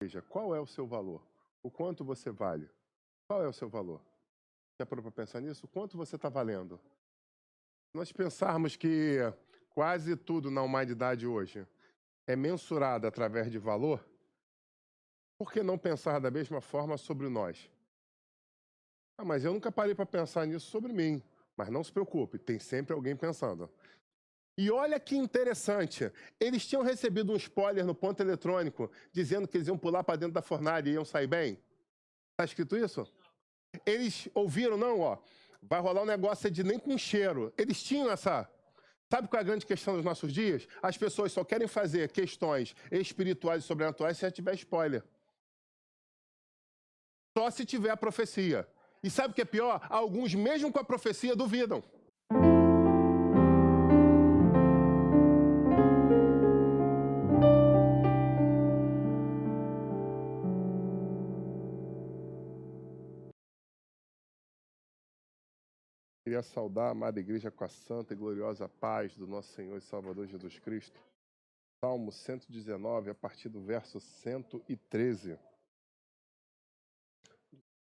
Veja, qual é o seu valor? O quanto você vale? Qual é o seu valor? Já parou para pensar nisso? O quanto você está valendo? Se nós pensarmos que quase tudo na humanidade hoje é mensurado através de valor, por que não pensar da mesma forma sobre nós? Ah, mas eu nunca parei para pensar nisso sobre mim. Mas não se preocupe, tem sempre alguém pensando. E olha que interessante, eles tinham recebido um spoiler no ponto eletrônico, dizendo que eles iam pular para dentro da fornalha e iam sair bem. Está escrito isso? Eles ouviram, não, ó, vai rolar um negócio de nem com cheiro. Eles tinham essa... Sabe qual é a grande questão dos nossos dias? As pessoas só querem fazer questões espirituais e sobrenaturais se já tiver spoiler. Só se tiver a profecia. E sabe o que é pior? Alguns, mesmo com a profecia, duvidam. Queria saudar a amada igreja com a santa e gloriosa paz do nosso Senhor e Salvador Jesus Cristo. Salmo 119, a partir do verso 113.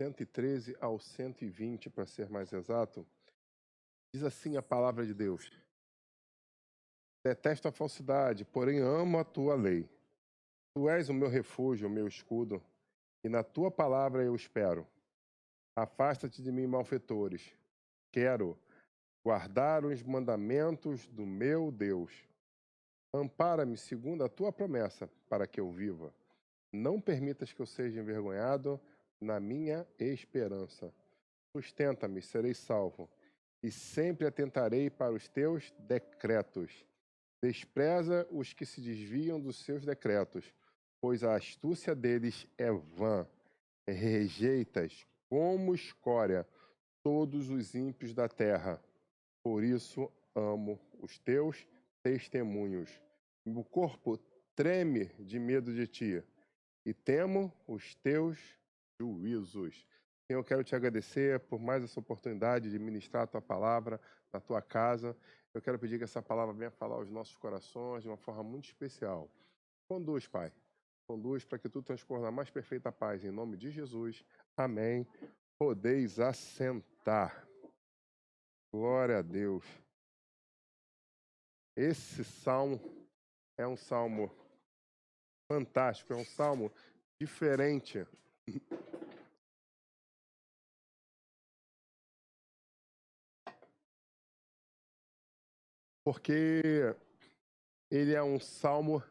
113 ao 120, para ser mais exato. Diz assim a palavra de Deus: Detesto a falsidade, porém amo a tua lei. Tu és o meu refúgio, o meu escudo, e na tua palavra eu espero. Afasta-te de mim, malfeitores. Quero guardar os mandamentos do meu Deus. Ampara-me segundo a tua promessa, para que eu viva. Não permitas que eu seja envergonhado na minha esperança. Sustenta-me, serei salvo, e sempre atentarei para os teus decretos. Despreza os que se desviam dos seus decretos, pois a astúcia deles é vã. Rejeitas como escória todos os ímpios da terra. Por isso amo os teus testemunhos. O corpo treme de medo de ti, e temo os teus juízos. Senhor, eu quero te agradecer por mais essa oportunidade de ministrar a tua palavra na tua casa. Eu quero pedir que essa palavra venha falar aos nossos corações de uma forma muito especial. Conduz, Pai. Conduz para que tu transcorra na mais perfeita paz. Em nome de Jesus. Amém. Podeis assentar. Glória a Deus. Esse salmo é um salmo fantástico, é um salmo diferente. Porque ele é um salmo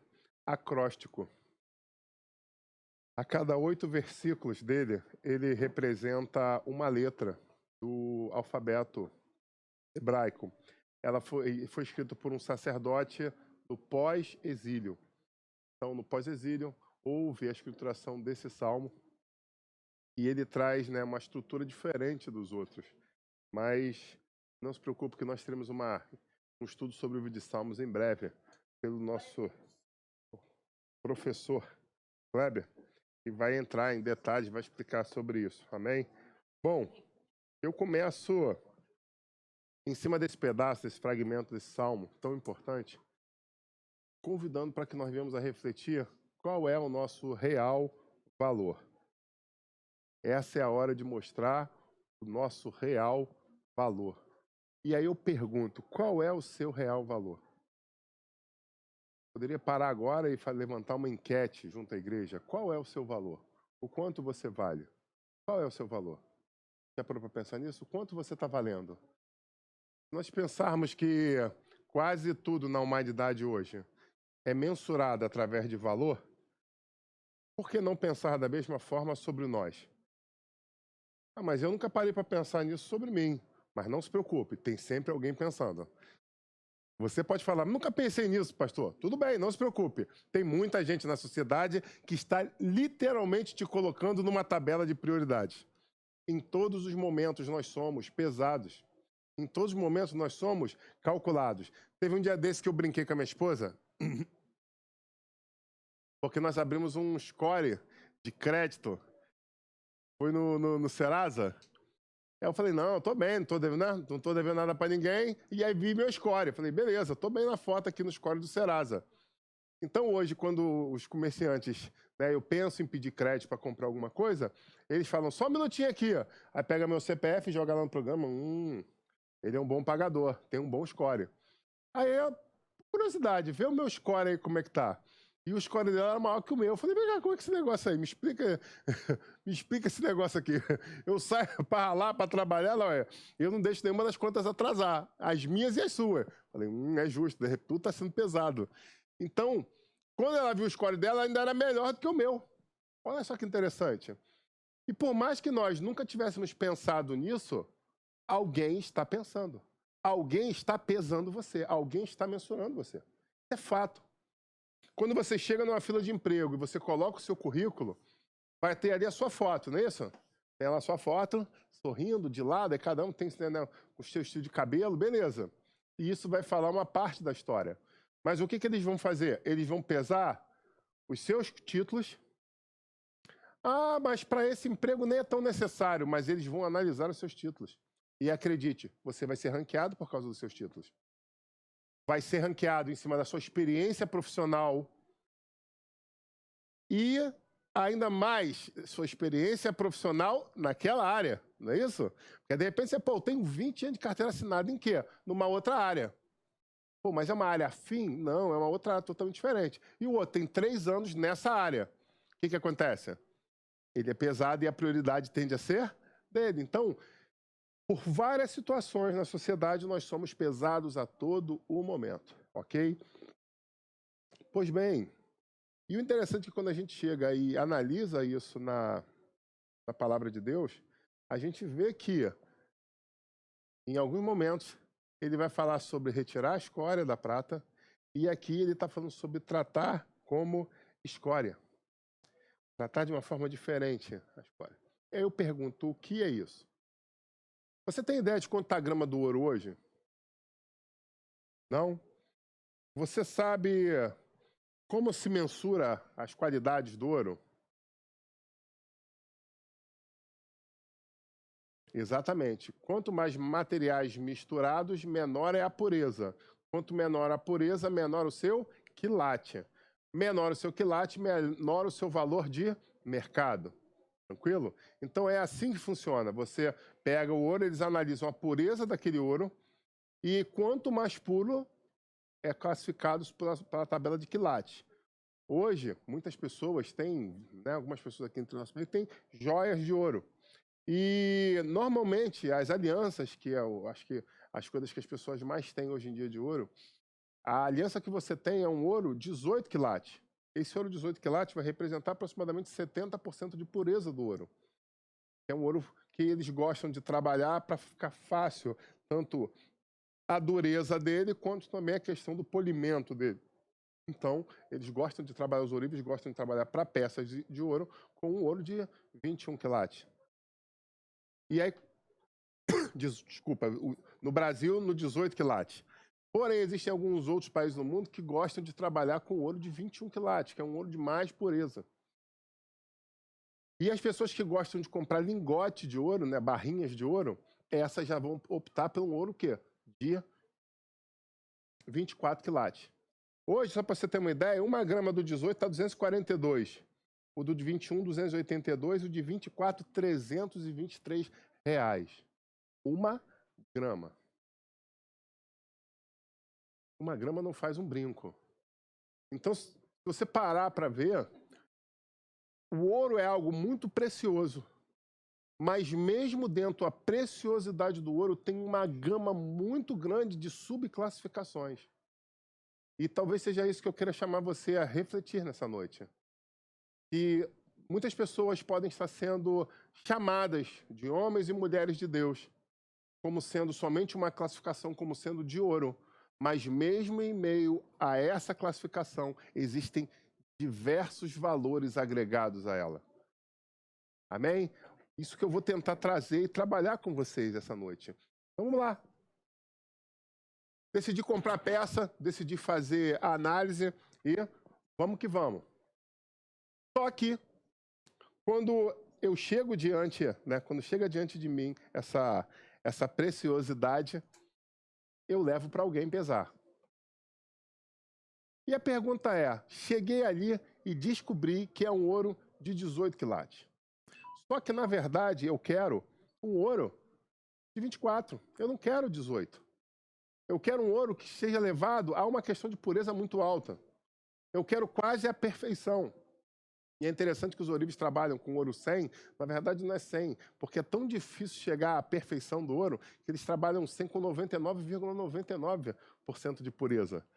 acróstico. A cada 8 versículos dele, ele representa uma letra do alfabeto hebraico. Ela foi escrita por um sacerdote do pós-exílio. Então, no pós-exílio, houve a escrituração desse salmo e ele traz, né, uma estrutura diferente dos outros. Mas não se preocupe que nós teremos um estudo sobre o livro de Salmos em breve, pelo nosso professor Kleber, que vai entrar em detalhes, vai explicar sobre isso. Amém? Bom, eu começo em cima desse pedaço, desse fragmento desse salmo tão importante, convidando para que nós venhamos a refletir qual é o nosso real valor. Essa é a hora de mostrar o nosso real valor. E aí eu pergunto, qual é o seu real valor? Poderia parar agora e levantar uma enquete junto à igreja. Qual é o seu valor? O quanto você vale? Qual é o seu valor? Já parou para pensar nisso? O quanto você está valendo? Se nós pensarmos que quase tudo na humanidade hoje é mensurado através de valor, por que não pensar da mesma forma sobre nós? Ah, mas eu nunca parei para pensar nisso sobre mim. Mas não se preocupe, tem sempre alguém pensando. Você pode falar, nunca pensei nisso, pastor. Tudo bem, não se preocupe. Tem muita gente na sociedade que está literalmente te colocando numa tabela de prioridades. Em todos os momentos nós somos pesados. Em todos os momentos nós somos calculados. Teve um dia desse que eu brinquei com a minha esposa, porque nós abrimos um score de crédito. Foi no Serasa. Aí eu falei, não, eu tô bem, não tô devendo nada para ninguém. E aí vi meu score. Eu falei, beleza, tô bem na foto aqui no score do Serasa. Então hoje, quando os comerciantes né, eu penso em pedir crédito para comprar alguma coisa, eles falam, só um minutinho aqui, ó. Aí pega meu CPF e joga lá no programa, ele é um bom pagador, tem um bom score. Aí, curiosidade, vê o meu score aí como é que tá. E o score dela era maior que o meu. Eu falei, vem como é que esse negócio aí? Me explica, me explica esse negócio aqui. Eu saio para ralar, para trabalhar, não é? Eu não deixo nenhuma das contas atrasar, as minhas e as suas. Falei, é justo, de repente tudo tá sendo pesado. Então, quando ela viu o score dela, ainda era melhor do que o meu. Olha só que interessante. E por mais que nós nunca tivéssemos pensado nisso, alguém está pensando. Alguém está pesando você. Alguém está mensurando você. É fato. Quando você chega numa fila de emprego e você coloca o seu currículo, vai ter ali a sua foto, não é isso? Tem lá a sua foto, sorrindo, de lado, e cada um tem, né, o seu estilo de cabelo, beleza. E isso vai falar uma parte da história. Mas o que eles vão fazer? Eles vão pesar os seus títulos. Ah, mas para esse emprego nem é tão necessário, mas eles vão analisar os seus títulos. E acredite, você vai ser ranqueado por causa dos seus títulos. Vai ser ranqueado em cima da sua experiência profissional e ainda mais sua experiência profissional naquela área, não é isso? Porque de repente você, eu tenho 20 anos de carteira assinada em quê? Numa outra área. Pô, mas é uma área afim? Não, é uma outra área totalmente diferente. E o outro tem 3 anos nessa área. O que acontece? Ele é pesado e a prioridade tende a ser dele. Então, por várias situações na sociedade, nós somos pesados a todo o momento, ok? Pois bem, e o interessante é que quando a gente chega e analisa isso na palavra de Deus, a gente vê que, em alguns momentos, ele vai falar sobre retirar a escória da prata, e aqui ele está falando sobre tratar como escória. Tratar de uma forma diferente a escória. Aí eu pergunto, o que é isso? Você tem ideia de quanto está a grama do ouro hoje? Não? Você sabe como se mensura as qualidades do ouro? Exatamente. Quanto mais materiais misturados, menor é a pureza. Quanto menor a pureza, menor o seu quilate. Menor o seu quilate, menor o seu valor de mercado. Tranquilo? Então é assim que funciona. Você pega o ouro, eles analisam a pureza daquele ouro e quanto mais puro é classificado pela tabela de quilate. Hoje, muitas pessoas têm, né, algumas pessoas aqui entre nós têm joias de ouro. E normalmente as alianças, que eu acho que as coisas que as pessoas mais têm hoje em dia de ouro, a aliança que você tem é um ouro 18 quilates. Esse ouro 18 quilates vai representar aproximadamente 70% de pureza do ouro. É um ouro que eles gostam de trabalhar para ficar fácil, tanto a dureza dele, quanto também a questão do polimento dele. Então, eles gostam de trabalhar, os ourives gostam de trabalhar para peças de ouro com um ouro de 21 quilates. E aí, desculpa, no Brasil, no 18 quilates. Porém, existem alguns outros países no mundo que gostam de trabalhar com ouro de 21 quilates, que é um ouro de mais pureza. E as pessoas que gostam de comprar lingote de ouro, né, barrinhas de ouro, essas já vão optar pelo ouro o quê? De 24 quilates. Hoje, só para você ter uma ideia, 1 grama do 18 está 242. O do de 21, 282. O de 24, 323 reais. 1 grama. 1 grama não faz um brinco. Então, se você parar para ver, o ouro é algo muito precioso. Mas mesmo dentro da preciosidade do ouro, tem uma gama muito grande de subclassificações. E talvez seja isso que eu queira chamar você a refletir nessa noite. E muitas pessoas podem estar sendo chamadas de homens e mulheres de Deus como sendo somente uma classificação, como sendo de ouro. Mas mesmo em meio a essa classificação, existem diversos valores agregados a ela. Amém? Isso que eu vou tentar trazer e trabalhar com vocês essa noite. Então, vamos lá. Decidi comprar peça, decidi fazer a análise e vamos que vamos. Só que, quando eu chego diante, né, quando chega diante de mim essa preciosidade, eu levo para alguém pesar. E a pergunta é, cheguei ali e descobri que é um ouro de 18 quilates. Só que, na verdade, eu quero um ouro de 24. Eu não quero 18. Eu quero um ouro que seja levado a uma questão de pureza muito alta. Eu quero quase a perfeição. E é interessante que os ourives trabalham com ouro 100, na verdade não é 100, porque é tão difícil chegar à perfeição do ouro, que eles trabalham 100 com 99,99% de pureza.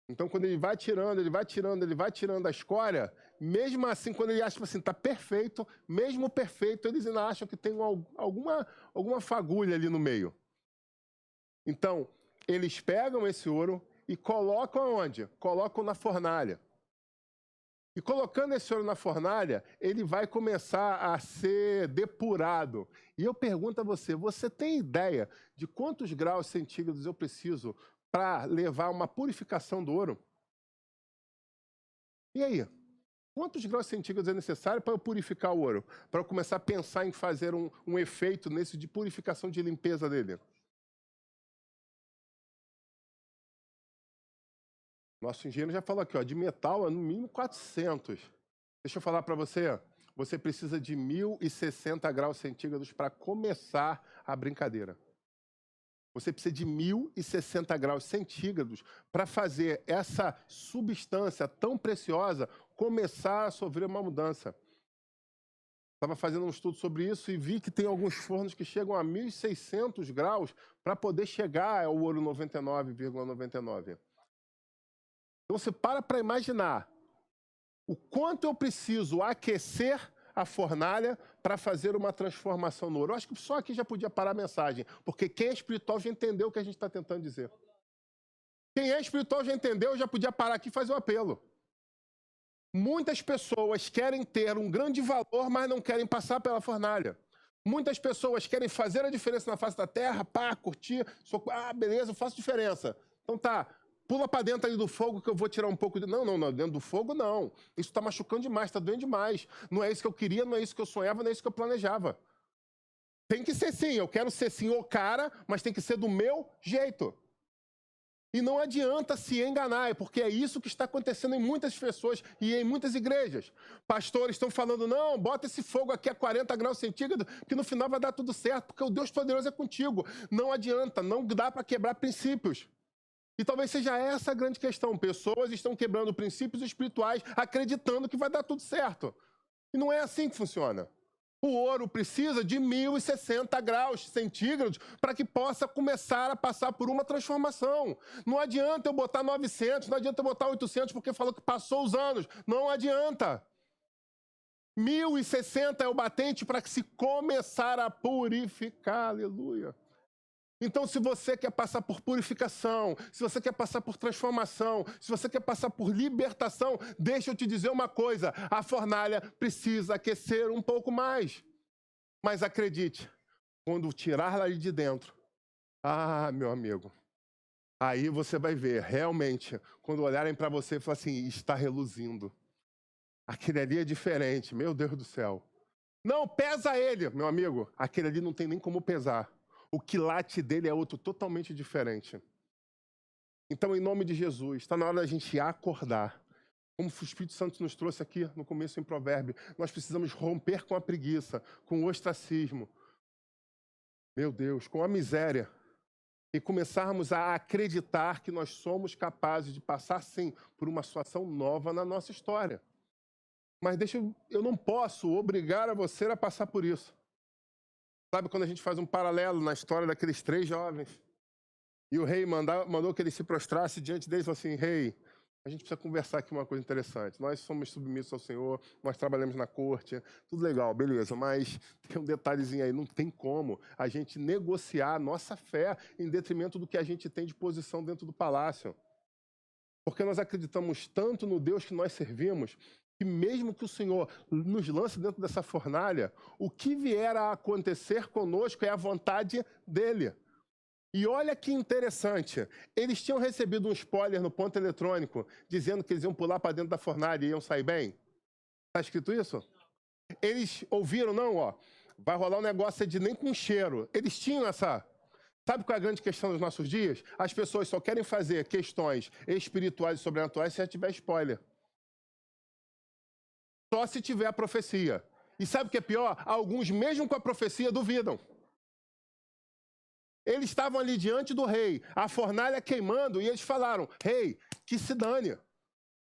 Então, quando ele vai tirando a escória, mesmo assim, quando ele acha assim, está perfeito, mesmo perfeito, eles ainda acham que tem alguma fagulha ali no meio. Então, eles pegam esse ouro e colocam aonde? Colocam na fornalha. E colocando esse ouro na fornalha, ele vai começar a ser depurado. E eu pergunto a você, você tem ideia de quantos graus centígrados eu preciso para levar uma purificação do ouro? E aí? Quantos graus centígrados é necessário para eu purificar o ouro? Para eu começar a pensar em fazer um efeito nesse de purificação, de limpeza dele? Nosso engenheiro já falou aqui, ó, de metal é no mínimo 400. Deixa eu falar para você, você precisa de 1060 graus centígrados para começar a brincadeira. Você precisa de 1060 graus centígrados para fazer essa substância tão preciosa começar a sofrer uma mudança. Estava fazendo um estudo sobre isso e vi que tem alguns fornos que chegam a 1600 graus para poder chegar ao ouro 99,99. Então você para imaginar o quanto eu preciso aquecer a fornalha para fazer uma transformação no ouro. Eu acho que só aqui já podia parar a mensagem, porque quem é espiritual já entendeu o que a gente está tentando dizer. Quem é espiritual já entendeu, já podia parar aqui e fazer o apelo. Muitas pessoas querem ter um grande valor, mas não querem passar pela fornalha. Muitas pessoas querem fazer a diferença na face da terra, curtir, beleza, eu faço diferença. Então tá, pula para dentro ali do fogo que eu vou tirar um pouco de... Não, dentro do fogo não. Isso está machucando demais, está doendo demais. Não é isso que eu queria, não é isso que eu sonhava, não é isso que eu planejava. Tem que ser sim, eu quero ser sim o cara, mas tem que ser do meu jeito. E não adianta se enganar, porque é isso que está acontecendo em muitas pessoas e em muitas igrejas. Pastores estão falando, não, bota esse fogo aqui a 40 graus centígrados, que no final vai dar tudo certo, porque o Deus poderoso é contigo. Não adianta, não dá para quebrar princípios. E talvez seja essa a grande questão. Pessoas estão quebrando princípios espirituais, acreditando que vai dar tudo certo. E não é assim que funciona. O ouro precisa de 1060 graus centígrados para que possa começar a passar por uma transformação. Não adianta eu botar 900, não adianta eu botar 800 porque falou que passou os anos. Não adianta. 1060 é o batente para que se começar a purificar. Aleluia. Então, se você quer passar por purificação, se você quer passar por transformação, se você quer passar por libertação, deixa eu te dizer uma coisa, a fornalha precisa aquecer um pouco mais. Mas acredite, quando tirar lá de dentro, meu amigo, aí você vai ver, realmente, quando olharem para você e falar assim, está reluzindo. Aquele ali é diferente, meu Deus do céu. Não, pesa ele, meu amigo, aquele ali não tem nem como pesar. O quilate dele é outro totalmente diferente. Então, em nome de Jesus, está na hora da gente acordar. Como o Espírito Santo nos trouxe aqui no começo em Provérbio, nós precisamos romper com a preguiça, com o ostracismo. Meu Deus, com a miséria. E começarmos a acreditar que nós somos capazes de passar, sim, por uma situação nova na nossa história. Mas eu não posso obrigar a você a passar por isso. Sabe quando a gente faz um paralelo na história daqueles 3 jovens? E o rei mandou que ele se prostrasse diante deles e falou assim, rei, a gente precisa conversar aqui uma coisa interessante. Nós somos submissos ao Senhor, nós trabalhamos na corte, tudo legal, beleza, mas tem um detalhezinho aí, não tem como a gente negociar a nossa fé em detrimento do que a gente tem de posição dentro do palácio. Porque nós acreditamos tanto no Deus que nós servimos, que mesmo que o Senhor nos lance dentro dessa fornalha, o que vier a acontecer conosco é a vontade dele. E olha que interessante, eles tinham recebido um spoiler no ponto eletrônico, dizendo que eles iam pular para dentro da fornalha e iam sair bem. Está escrito isso? Eles ouviram, não, ó, vai rolar um negócio de nem com cheiro. Eles tinham essa... Sabe qual é a grande questão dos nossos dias? As pessoas só querem fazer questões espirituais e sobrenaturais se já tiver spoiler. só se tiver a profecia. E sabe o que é pior? Alguns, mesmo com a profecia, duvidam. Eles estavam ali diante do rei, a fornalha queimando, e eles falaram: rei, que se dane.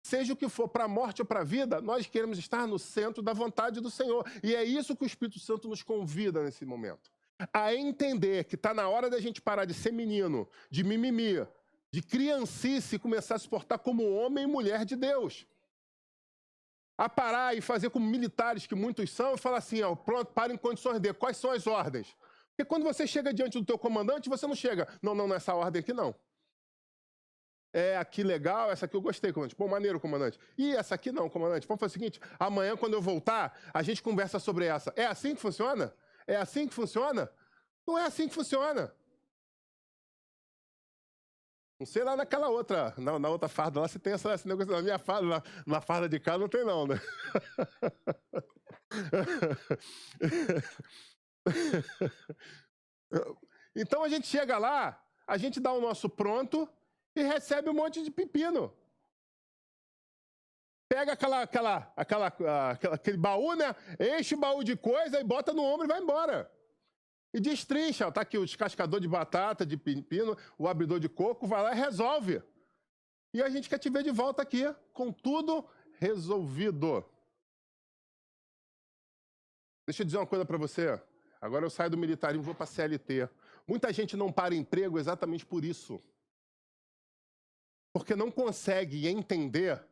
Seja o que for, para a morte ou para a vida, nós queremos estar no centro da vontade do Senhor. E é isso que o Espírito Santo nos convida nesse momento. A entender que está na hora da gente parar de ser menino, de mimimi, de criancice e começar a se portar como homem e mulher de Deus. A parar e fazer como militares, que muitos são, e falar assim, ó, pronto, para em condições de, quais são as ordens? Porque quando você chega diante do teu comandante, você não chega, não, nessa ordem aqui não. É, aqui legal, essa aqui eu gostei, comandante. Pô, maneiro, comandante. E essa aqui não, comandante. Vamos fazer o seguinte, amanhã quando eu voltar, a gente conversa sobre essa. É assim que funciona? É assim que funciona? Não é assim que funciona. Não sei lá naquela outra, na outra farda lá, se tem esse negócio. Na minha farda, na farda de cá não tem não, né? Então a gente chega lá, a gente dá o nosso pronto e recebe um monte de pepino. Pega aquele baú, né? Enche o baú de coisa e bota no ombro e vai embora. E destrincha. Tá aqui o descascador de batata, de pepino, o abridor de coco, vai lá e resolve. E a gente quer te ver de volta aqui, com tudo resolvido. Deixa eu dizer uma coisa para você. Agora eu saio do militarismo e vou para a CLT. Muita gente não para emprego exatamente por isso. Porque não consegue entender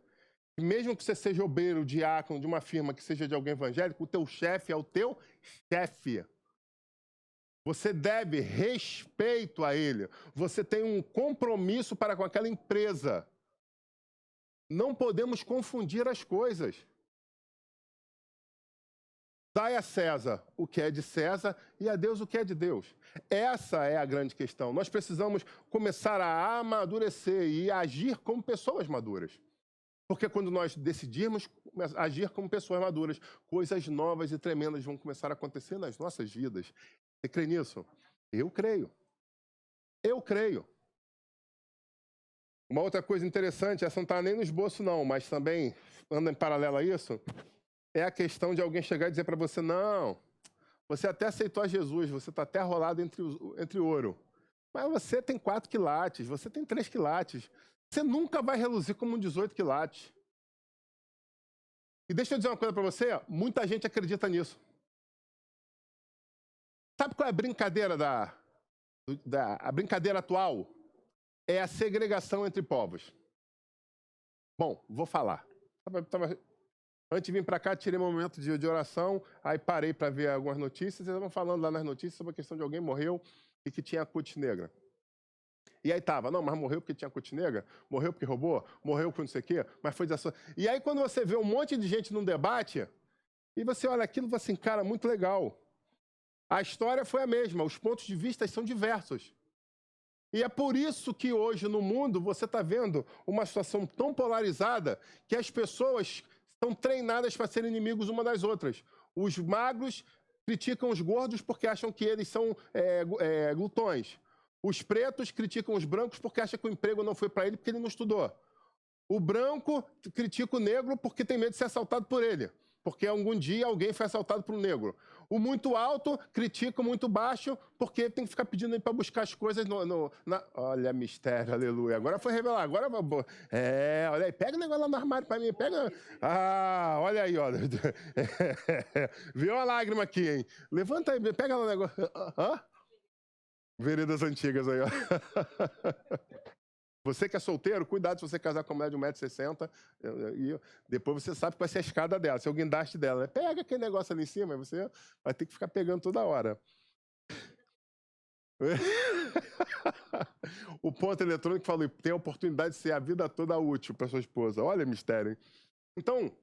que mesmo que você seja obreiro, diácono de uma firma que seja de alguém evangélico, o teu chefe é o teu chefe. Você deve respeito a ele. Você tem um compromisso para com aquela empresa. Não podemos confundir as coisas. Dai a César o que é de César e a Deus o que é de Deus. Essa é a grande questão. Nós precisamos começar a amadurecer e agir como pessoas maduras. Porque quando nós decidirmos agir como pessoas maduras, coisas novas e tremendas vão começar a acontecer nas nossas vidas. Você crê nisso? Eu creio. Eu creio. Uma outra coisa interessante, essa não está nem no esboço não, mas também anda em paralelo a isso, é a questão de alguém chegar e dizer para você, não, você até aceitou a Jesus, você está até rolado entre ouro, mas você tem 4 quilates, você tem 3 quilates, você nunca vai reluzir como um 18 quilates. E deixa eu dizer uma coisa para você, muita gente acredita nisso. Sabe qual é a brincadeira a brincadeira atual? É a segregação entre povos. Bom, vou falar. Antes de vir para cá, tirei um momento de oração, aí parei para ver algumas notícias, eles estavam falando lá nas notícias sobre a questão de alguém morreu e que tinha cutis negra. E aí tava, não, mas morreu porque tinha cutis negra, morreu porque roubou, morreu por não sei o quê, mas foi da sua... E aí quando você vê um monte de gente num debate, e você olha aquilo e fala assim, cara, muito legal. A história foi a mesma, os pontos de vista são diversos. E é por isso que hoje no mundo você está vendo uma situação tão polarizada que as pessoas são treinadas para serem inimigos uma das outras. Os magros criticam os gordos porque acham que eles são glutões. Os pretos criticam os brancos porque acham que o emprego não foi para ele porque ele não estudou. O branco critica o negro porque tem medo de ser assaltado por ele. Porque algum dia alguém foi assaltado por um negro. O muito alto critica o muito baixo porque tem que ficar pedindo ele para buscar as coisas Olha, mistério, aleluia. Agora foi revelar, agora... olha aí, pega o negócio lá no armário para mim, pega... Ah, olha aí, olha. Viu uma lágrima aqui, hein? Levanta aí, pega lá o negócio... Veredas antigas aí, ó. Você que é solteiro, cuidado se você casar com uma mulher de 1,60 m e depois você sabe que vai ser a escada dela, se é o guindaste dela. Né? Pega aquele negócio ali em cima e você vai ter que ficar pegando toda hora. O ponto eletrônico falou, tem a oportunidade de ser a vida toda útil para sua esposa. Olha, mistério, hein? Então,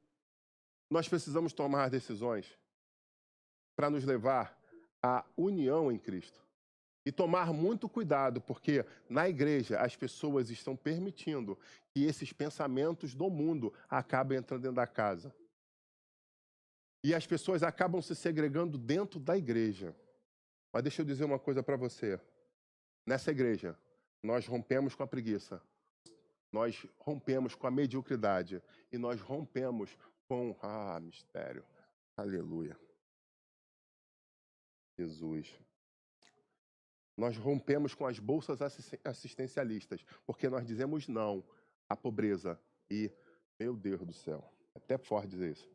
nós precisamos tomar decisões para nos levar à união em Cristo. E tomar muito cuidado, porque na igreja as pessoas estão permitindo que esses pensamentos do mundo acabem entrando dentro da casa. E as pessoas acabam se segregando dentro da igreja. Mas deixa eu dizer uma coisa para você. Nessa igreja, nós rompemos com a preguiça. Nós rompemos com a mediocridade. E nós rompemos com... mistério. Aleluia. Jesus. Nós rompemos com as bolsas assistencialistas, porque nós dizemos não à pobreza. E, meu Deus do céu, é até forte dizer isso.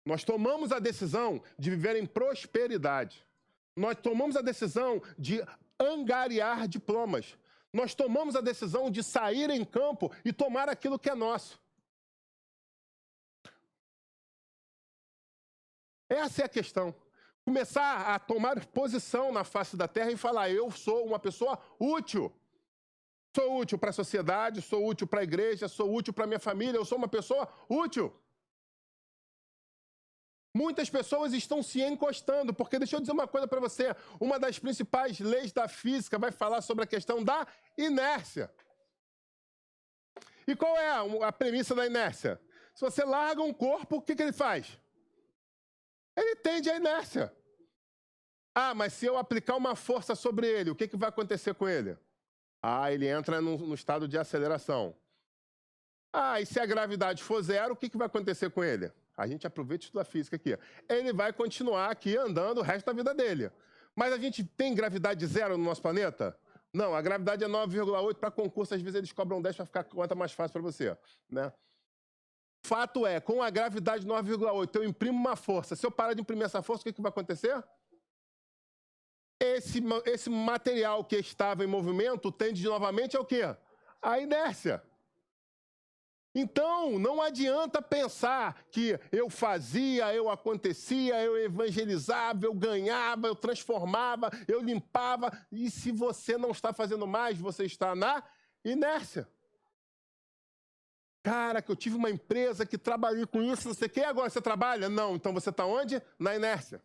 Nós tomamos a decisão de viver em prosperidade. Nós tomamos a decisão de angariar diplomas. Nós tomamos a decisão de sair em campo e tomar aquilo que é nosso. Essa é a questão. Começar a tomar posição na face da terra e falar: eu sou uma pessoa útil. Sou útil para a sociedade, sou útil para a igreja, sou útil para a minha família, eu sou uma pessoa útil. Muitas pessoas estão se encostando, porque deixa eu dizer uma coisa para você, uma das principais leis da física vai falar sobre a questão da inércia. E qual é a premissa da inércia? Se você larga um corpo, o que ele faz? Ele tende à inércia. Mas se eu aplicar uma força sobre ele, o que vai acontecer com ele? Ele entra no estado de aceleração. E se a gravidade for zero, o que vai acontecer com ele? A gente aproveita isso da física aqui. Ele vai continuar aqui andando o resto da vida dele. Mas a gente tem gravidade zero no nosso planeta? Não, a gravidade é 9,8. Para concurso, às vezes eles cobram 10 para ficar a conta mais fácil para você, né? Fato é, com a gravidade 9,8, eu imprimo uma força. Se eu parar de imprimir essa força, o que vai acontecer? Esse material que estava em movimento tende novamente ao quê? A inércia. Então, não adianta pensar que eu fazia, eu acontecia, eu evangelizava, eu ganhava, eu transformava, eu limpava. E se você não está fazendo mais, você está na inércia. Cara, que eu tive uma empresa que trabalhei com isso, você quer agora você trabalha? Não, então você está onde? Na inércia.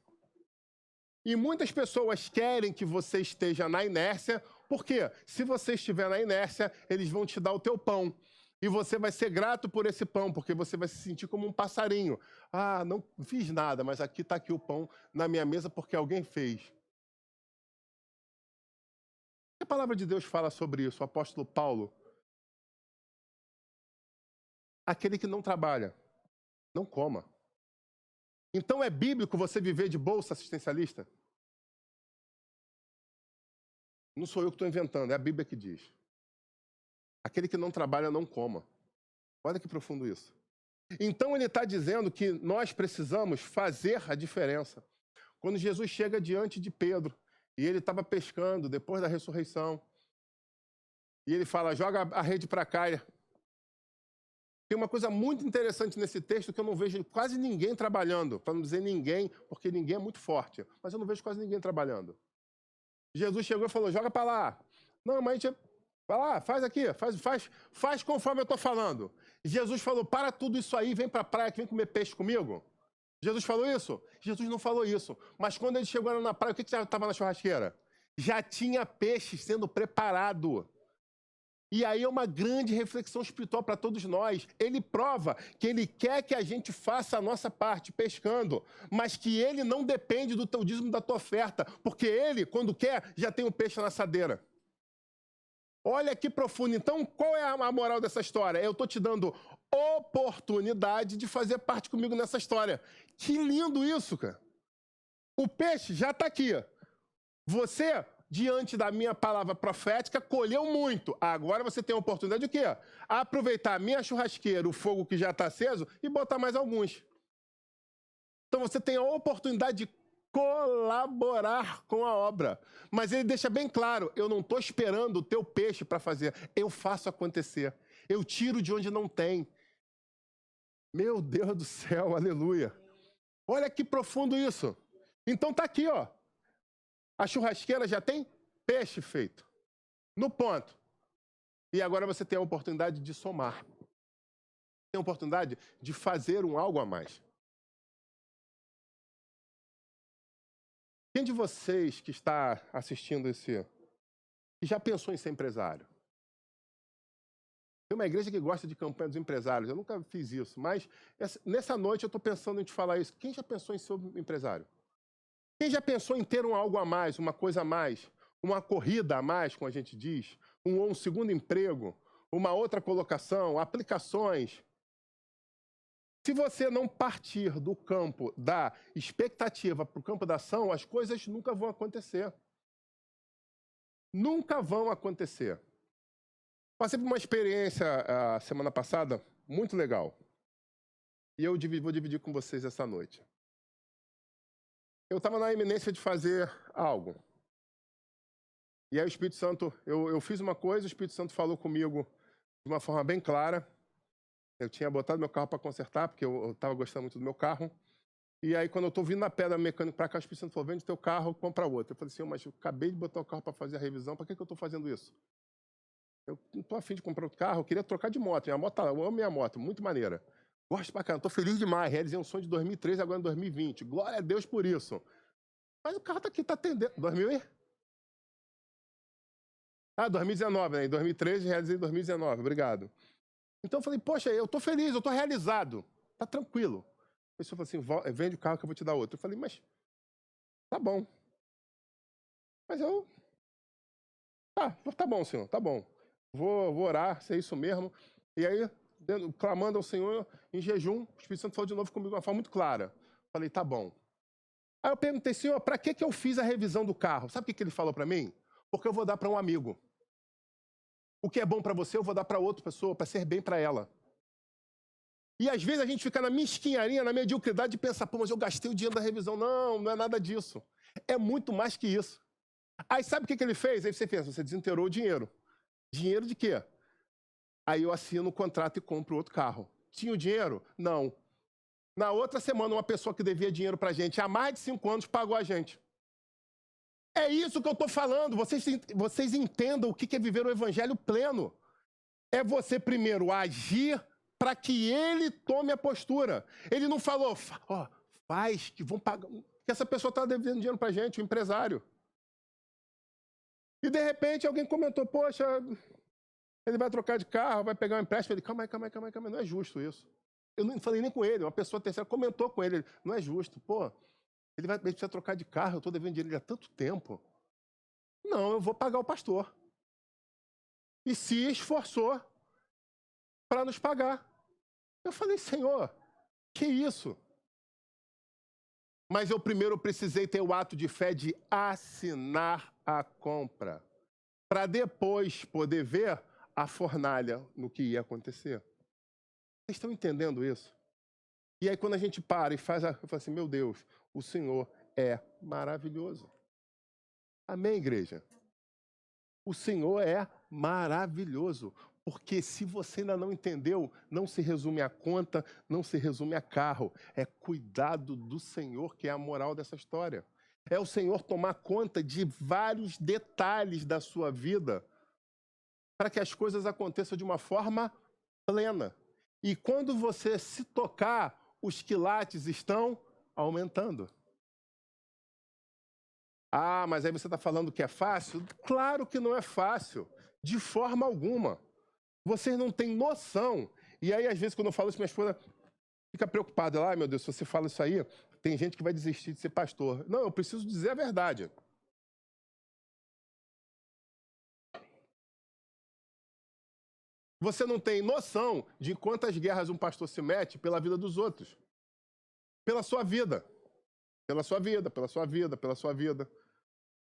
E muitas pessoas querem que você esteja na inércia, porque se você estiver na inércia, eles vão te dar o teu pão. E você vai ser grato por esse pão, porque você vai se sentir como um passarinho. Não fiz nada, mas aqui está aqui o pão na minha mesa porque alguém fez. A palavra de Deus fala sobre isso, o apóstolo Paulo. Aquele que não trabalha, não coma. Então é bíblico você viver de bolsa assistencialista? Não sou eu que estou inventando, é a Bíblia que diz. Aquele que não trabalha, não coma. Olha que profundo isso. Então ele está dizendo que nós precisamos fazer a diferença. Quando Jesus chega diante de Pedro, e ele estava pescando depois da ressurreição, e ele fala, joga a rede para cá. Tem uma coisa muito interessante nesse texto que eu não vejo quase ninguém trabalhando. Para não dizer ninguém, porque ninguém é muito forte. Mas eu não vejo quase ninguém trabalhando. Jesus chegou e falou, joga para lá. Não, mas a gente... Vai lá, faz aqui, faz conforme eu estou falando. Jesus falou, para tudo isso aí, vem para a praia, que vem comer peixe comigo. Jesus falou isso? Jesus não falou isso. Mas quando ele chegou lá na praia, o que já estava na churrasqueira? Já tinha peixe sendo preparado. E aí é uma grande reflexão espiritual para todos nós. Ele prova que ele quer que a gente faça a nossa parte, pescando, mas que ele não depende do teu dízimo, da tua oferta, porque ele, quando quer, já tem o peixe na assadeira. Olha que profundo. Então, qual é a moral dessa história? Eu estou te dando oportunidade de fazer parte comigo nessa história. Que lindo isso, cara. O peixe já está aqui. Você, diante da minha palavra profética, colheu muito. Agora você tem a oportunidade de o quê? Aproveitar a minha churrasqueira, o fogo que já está aceso, e botar mais alguns. Então você tem a oportunidade de colaborar com a obra. Mas ele deixa bem claro, eu não estou esperando o teu peixe para fazer, eu faço acontecer. Eu tiro de onde não tem. Meu Deus do céu, aleluia. Olha que profundo isso. Então tá aqui, ó. A churrasqueira já tem peixe feito. No ponto. E agora você tem a oportunidade de somar. Tem a oportunidade de fazer algo a mais. Quem de vocês que está assistindo que já pensou em ser empresário? Tem uma igreja que gosta de campanha dos empresários. Eu nunca fiz isso, mas nessa noite eu estou pensando em te falar isso. Quem já pensou em ser empresário? Quem já pensou em ter algo a mais, uma coisa a mais, uma corrida a mais, como a gente diz, um segundo emprego, uma outra colocação, aplicações? Se você não partir do campo da expectativa para o campo da ação, as coisas nunca vão acontecer. Nunca vão acontecer. Passei por uma experiência a semana passada muito legal. E eu vou dividir com vocês essa noite. Eu estava na iminência de fazer algo. E aí o Espírito Santo, eu fiz uma coisa, o Espírito Santo falou comigo de uma forma bem clara. Eu tinha botado meu carro para consertar, porque eu estava gostando muito do meu carro. E aí, quando eu estou vindo na pedra mecânica para cá, o Espírito Santo falou, vende teu carro, compra outro. Eu falei assim, mas eu acabei de botar o carro para fazer a revisão, para que eu estou fazendo isso? Eu não estou afim de comprar outro carro, eu queria trocar de moto. Minha moto, eu amo minha moto, muito maneira. Gosto pra caramba, estou feliz demais. Realizei um sonho de 2013, agora em 2020. Glória a Deus por isso. Mas o carro está aqui, está atendendo. 2019, né? Em 2013, realizei em 2019, obrigado. Então eu falei, poxa, eu estou feliz, eu estou realizado. Tá tranquilo. A pessoa falou assim, vende o carro que eu vou te dar outro. Eu falei, mas tá bom. Mas tá bom, senhor, tá bom. Vou orar, se é isso mesmo. E aí, clamando ao Senhor, em jejum, o Espírito Santo falou de novo comigo de uma forma muito clara. Falei, tá bom. Aí eu perguntei, Senhor, para que eu fiz a revisão do carro? Sabe o que ele falou para mim? Porque eu vou dar para um amigo. O que é bom para você, eu vou dar para outra pessoa, para ser bem para ela. E às vezes a gente fica na mesquinharia, na mediocridade de pensar, pô, mas eu gastei o dinheiro da revisão. Não, não é nada disso. É muito mais que isso. Aí sabe o que ele fez? Aí você pensa, você desintegrou o dinheiro. Dinheiro de quê? Aí eu assino o contrato e compro outro carro. Tinha o dinheiro? Não. Na outra semana, uma pessoa que devia dinheiro pra gente há mais de 5 anos pagou a gente. É isso que eu estou falando. Vocês entendam o que é viver o evangelho pleno. É você primeiro agir para que ele tome a postura. Ele não falou, faz que vão pagar. Que essa pessoa está devendo dinheiro para a gente, o empresário. E de repente alguém comentou, poxa, ele vai trocar de carro, vai pegar um empréstimo. Ele, calma aí, não é justo isso. Eu não falei nem com ele, uma pessoa terceira comentou com ele, não é justo, pô. Ele precisa trocar de carro, eu estou devendo dinheiro há tanto tempo. Não, eu vou pagar o pastor. E se esforçou para nos pagar. Eu falei, Senhor, que isso? Mas eu primeiro precisei ter o ato de fé de assinar a compra, para depois poder ver a fornalha no que ia acontecer. Vocês estão entendendo isso? E aí quando a gente para e faz, eu falo assim, meu Deus, o Senhor é maravilhoso. Amém, igreja? O Senhor é maravilhoso. Porque se você ainda não entendeu, não se resume a conta, não se resume a carro. É cuidado do Senhor que é a moral dessa história. É o Senhor tomar conta de vários detalhes da sua vida para que as coisas aconteçam de uma forma plena. E quando você se tocar, os quilates estão aumentando. Ah, mas aí você está falando que é fácil? Claro que não é fácil, de forma alguma. Vocês não têm noção. E aí, às vezes, quando eu falo isso, minha esposa fica preocupada. Ela, meu Deus, se você fala isso aí, tem gente que vai desistir de ser pastor. Não, eu preciso dizer a verdade. Você não tem noção de quantas guerras um pastor se mete pela vida dos outros. Pela sua vida. Pela sua vida, pela sua vida, pela sua vida.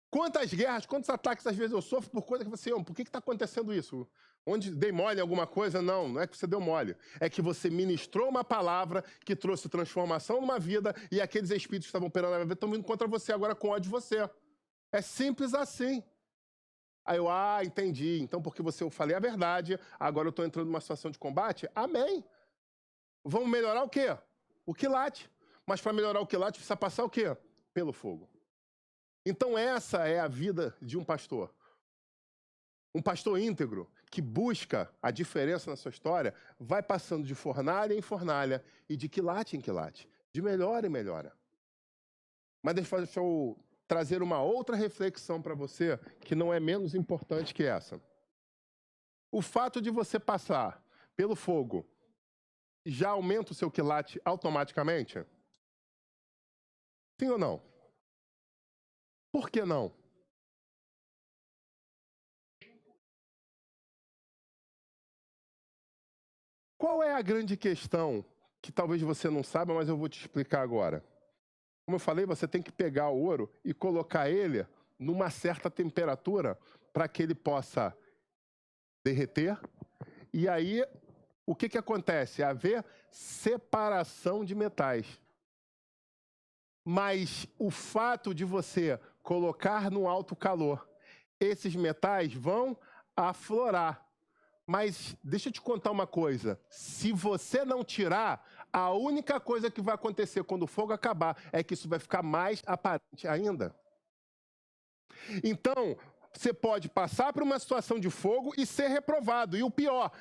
Quantas guerras, quantos ataques às vezes eu sofro por coisa que você ama. Por que está acontecendo isso? Onde dei mole em alguma coisa? Não, não é que você deu mole. É que você ministrou uma palavra que trouxe transformação numa vida e aqueles espíritos que estavam operando na minha vida estão vindo contra você agora com ódio de você. É simples assim. Aí eu, entendi. Então, porque eu falei a verdade, agora eu estou entrando numa situação de combate? Amém. Vamos melhorar o quê? O quilate. Mas para melhorar o quilate, precisa passar o quê? Pelo fogo. Então essa é a vida de um pastor. Um pastor íntegro, que busca a diferença na sua história, vai passando de fornalha em fornalha e de quilate em quilate, de melhora em melhora. Mas deixa eu trazer uma outra reflexão para você, que não é menos importante que essa. O fato de você passar pelo fogo já aumenta o seu quilate automaticamente? Sim ou não? Por que não? Qual é a grande questão que talvez você não saiba, mas eu vou te explicar agora. Como eu falei, você tem que pegar o ouro e colocar ele numa certa temperatura para que ele possa derreter. E aí, o que acontece? Haver separação de metais. Mas o fato de você colocar no alto calor, esses metais vão aflorar. Mas deixa eu te contar uma coisa. Se você não tirar, a única coisa que vai acontecer quando o fogo acabar é que isso vai ficar mais aparente ainda. Então, você pode passar por uma situação de fogo e ser reprovado. E o pior,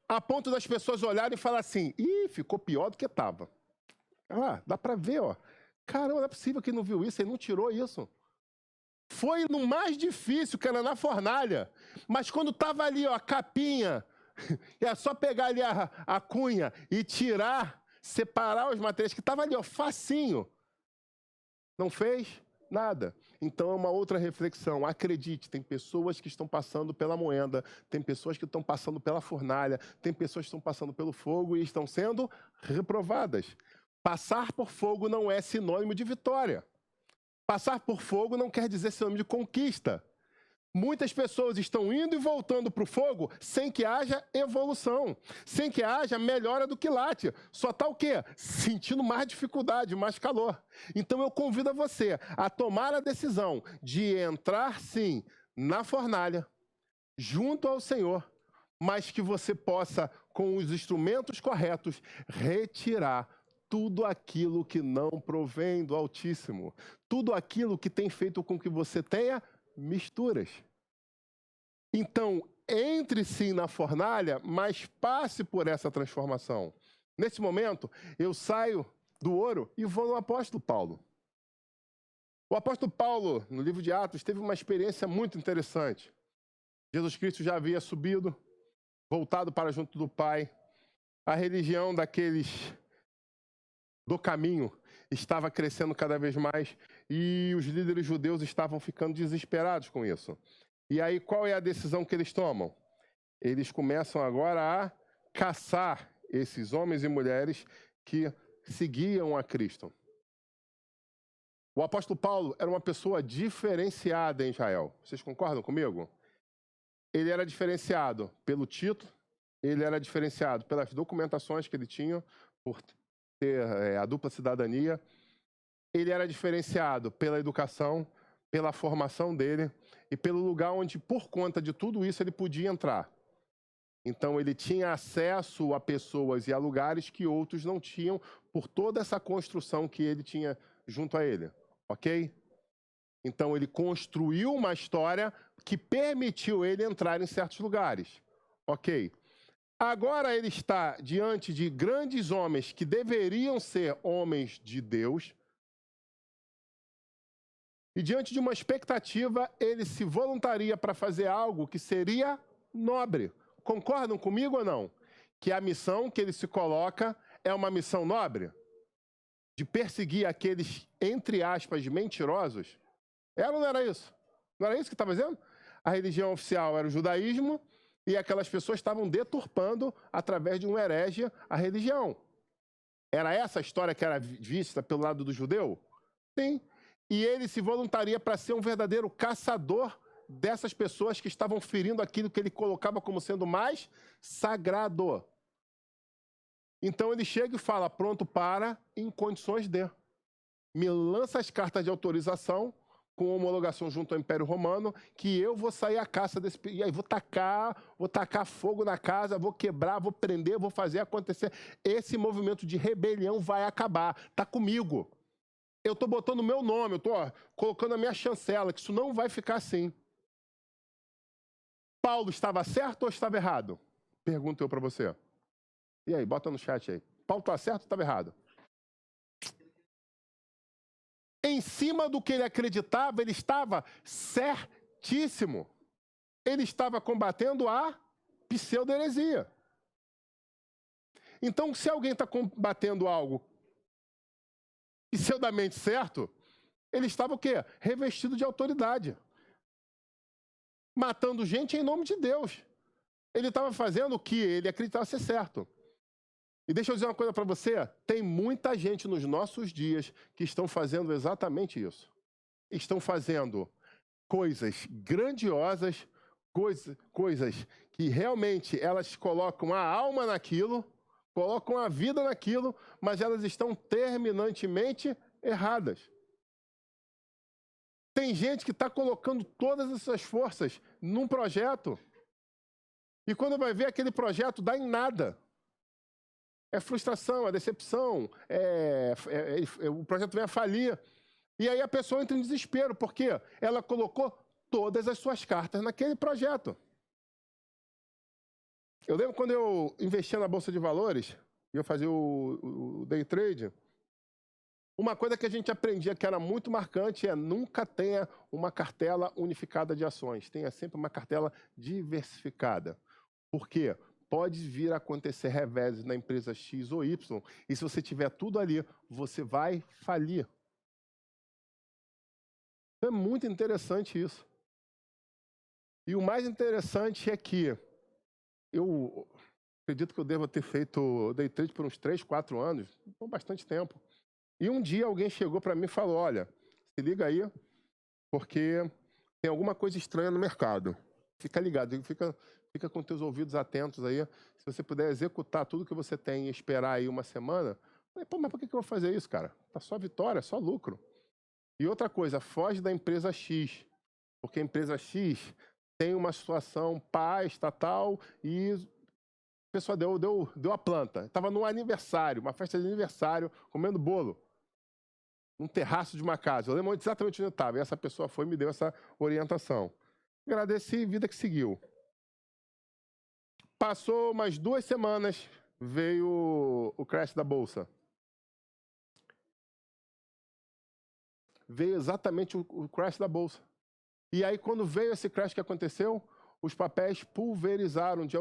a ponto das pessoas olharem e falar assim, ih, ficou pior do que estava. Ah, dá para ver, ó. Caramba, não é possível que não viu isso, ele não tirou isso. Foi no mais difícil, que era na fornalha. Mas quando estava ali, ó, a capinha, é só pegar ali a cunha e tirar, separar os materiais, que estava ali, ó, facinho. Não fez nada. Então é uma outra reflexão. Acredite, tem pessoas que estão passando pela moenda, tem pessoas que estão passando pela fornalha, tem pessoas que estão passando pelo fogo e estão sendo reprovadas. Passar por fogo não é sinônimo de vitória. Passar por fogo não quer dizer sinônimo de conquista. Muitas pessoas estão indo e voltando para o fogo sem que haja evolução, sem que haja melhora do quilate. Só está o quê? Sentindo mais dificuldade, mais calor. Então eu convido você a tomar a decisão de entrar, sim, na fornalha, junto ao Senhor, mas que você possa, com os instrumentos corretos, retirar tudo aquilo que não provém do Altíssimo, tudo aquilo que tem feito com que você tenha misturas. Então, entre sim na fornalha, mas passe por essa transformação. Nesse momento, eu saio do ouro e vou no apóstolo Paulo. O apóstolo Paulo, no livro de Atos, teve uma experiência muito interessante. Jesus Cristo já havia subido, voltado para junto do Pai. A religião daqueles do caminho estava crescendo cada vez mais e os líderes judeus estavam ficando desesperados com isso. E aí, qual é a decisão que eles tomam? Eles começam agora a caçar esses homens e mulheres que seguiam a Cristo. O apóstolo Paulo era uma pessoa diferenciada em Israel. Vocês concordam comigo? Ele era diferenciado pelo título, ele era diferenciado pelas documentações que ele tinha, por ter a dupla cidadania. Ele era diferenciado pela educação, pela formação dele e pelo lugar onde, por conta de tudo isso, ele podia entrar. Então, ele tinha acesso a pessoas e a lugares que outros não tinham por toda essa construção que ele tinha junto a ele, ok? Então, ele construiu uma história que permitiu ele entrar em certos lugares, ok? Agora ele está diante de grandes homens que deveriam ser homens de Deus, e diante de uma expectativa, ele se voluntaria para fazer algo que seria nobre. Concordam comigo ou não? Que a missão que ele se coloca é uma missão nobre? De perseguir aqueles, entre aspas, mentirosos? Era ou não era isso? Não era isso que estava dizendo? A religião oficial era o judaísmo e aquelas pessoas estavam deturpando, através de um herege, a religião. Era essa a história que era vista pelo lado do judeu? Sim. E ele se voluntaria para ser um verdadeiro caçador dessas pessoas que estavam ferindo aquilo que ele colocava como sendo mais sagrado. Então ele chega e fala, pronto para, em condições de. Me lança as cartas de autorização, com homologação junto ao Império Romano, que eu vou sair à caça desse... E aí vou tacar fogo na casa, vou quebrar, vou prender, vou fazer acontecer. Esse movimento de rebelião vai acabar. Está comigo. Eu estou botando o meu nome, eu estou colocando a minha chancela, que isso não vai ficar assim. Paulo estava certo ou estava errado? Pergunto eu para você. E aí, bota no chat aí. Paulo está certo ou estava errado? Em cima do que ele acreditava, ele estava certíssimo. Ele estava combatendo a pseudo-heresia. Então, se alguém está combatendo algo pseudamente certo, ele estava o quê? Revestido de autoridade. Matando gente em nome de Deus. Ele estava fazendo o que ele acreditava ser certo. E deixa eu dizer uma coisa para você, tem muita gente nos nossos dias que estão fazendo exatamente isso. Estão fazendo coisas grandiosas, coisas que realmente elas colocam a alma naquilo, colocam a vida naquilo, mas elas estão terminantemente erradas. Tem gente que está colocando todas essas forças num projeto e quando vai ver aquele projeto dá em nada. É frustração, é decepção, o projeto vem a falir. E aí a pessoa entra em desespero, porque ela colocou todas as suas cartas naquele projeto. Eu lembro quando eu investia na Bolsa de Valores, e eu fazia o day trade, uma coisa que a gente aprendia que era muito marcante é nunca tenha uma cartela unificada de ações, tenha sempre uma cartela diversificada. Por quê? Pode vir a acontecer reveses na empresa X ou Y, e se você tiver tudo ali, você vai falir. É muito interessante isso. E o mais interessante é que eu acredito que eu devo ter feito day trade por uns 3, 4 anos, por bastante tempo. E um dia alguém chegou para mim e falou, olha, se liga aí, porque tem alguma coisa estranha no mercado. Fica ligado, fica com teus ouvidos atentos aí. Se você puder executar tudo que você tem e esperar aí uma semana, eu falei, pô, mas por que eu vou fazer isso, cara? Tá só vitória, só lucro. E outra coisa, foge da empresa X, porque a empresa X tem uma situação estatal e a pessoa deu a planta. Estava num aniversário, uma festa de aniversário, comendo bolo, num terraço de uma casa. Eu lembro exatamente onde eu estava. E essa pessoa foi e me deu essa orientação. Agradeci, vida que seguiu. Passou umas 2 semanas, veio o crash da Bolsa. Veio exatamente o crash da Bolsa. E aí, quando veio esse crash que aconteceu, os papéis pulverizaram de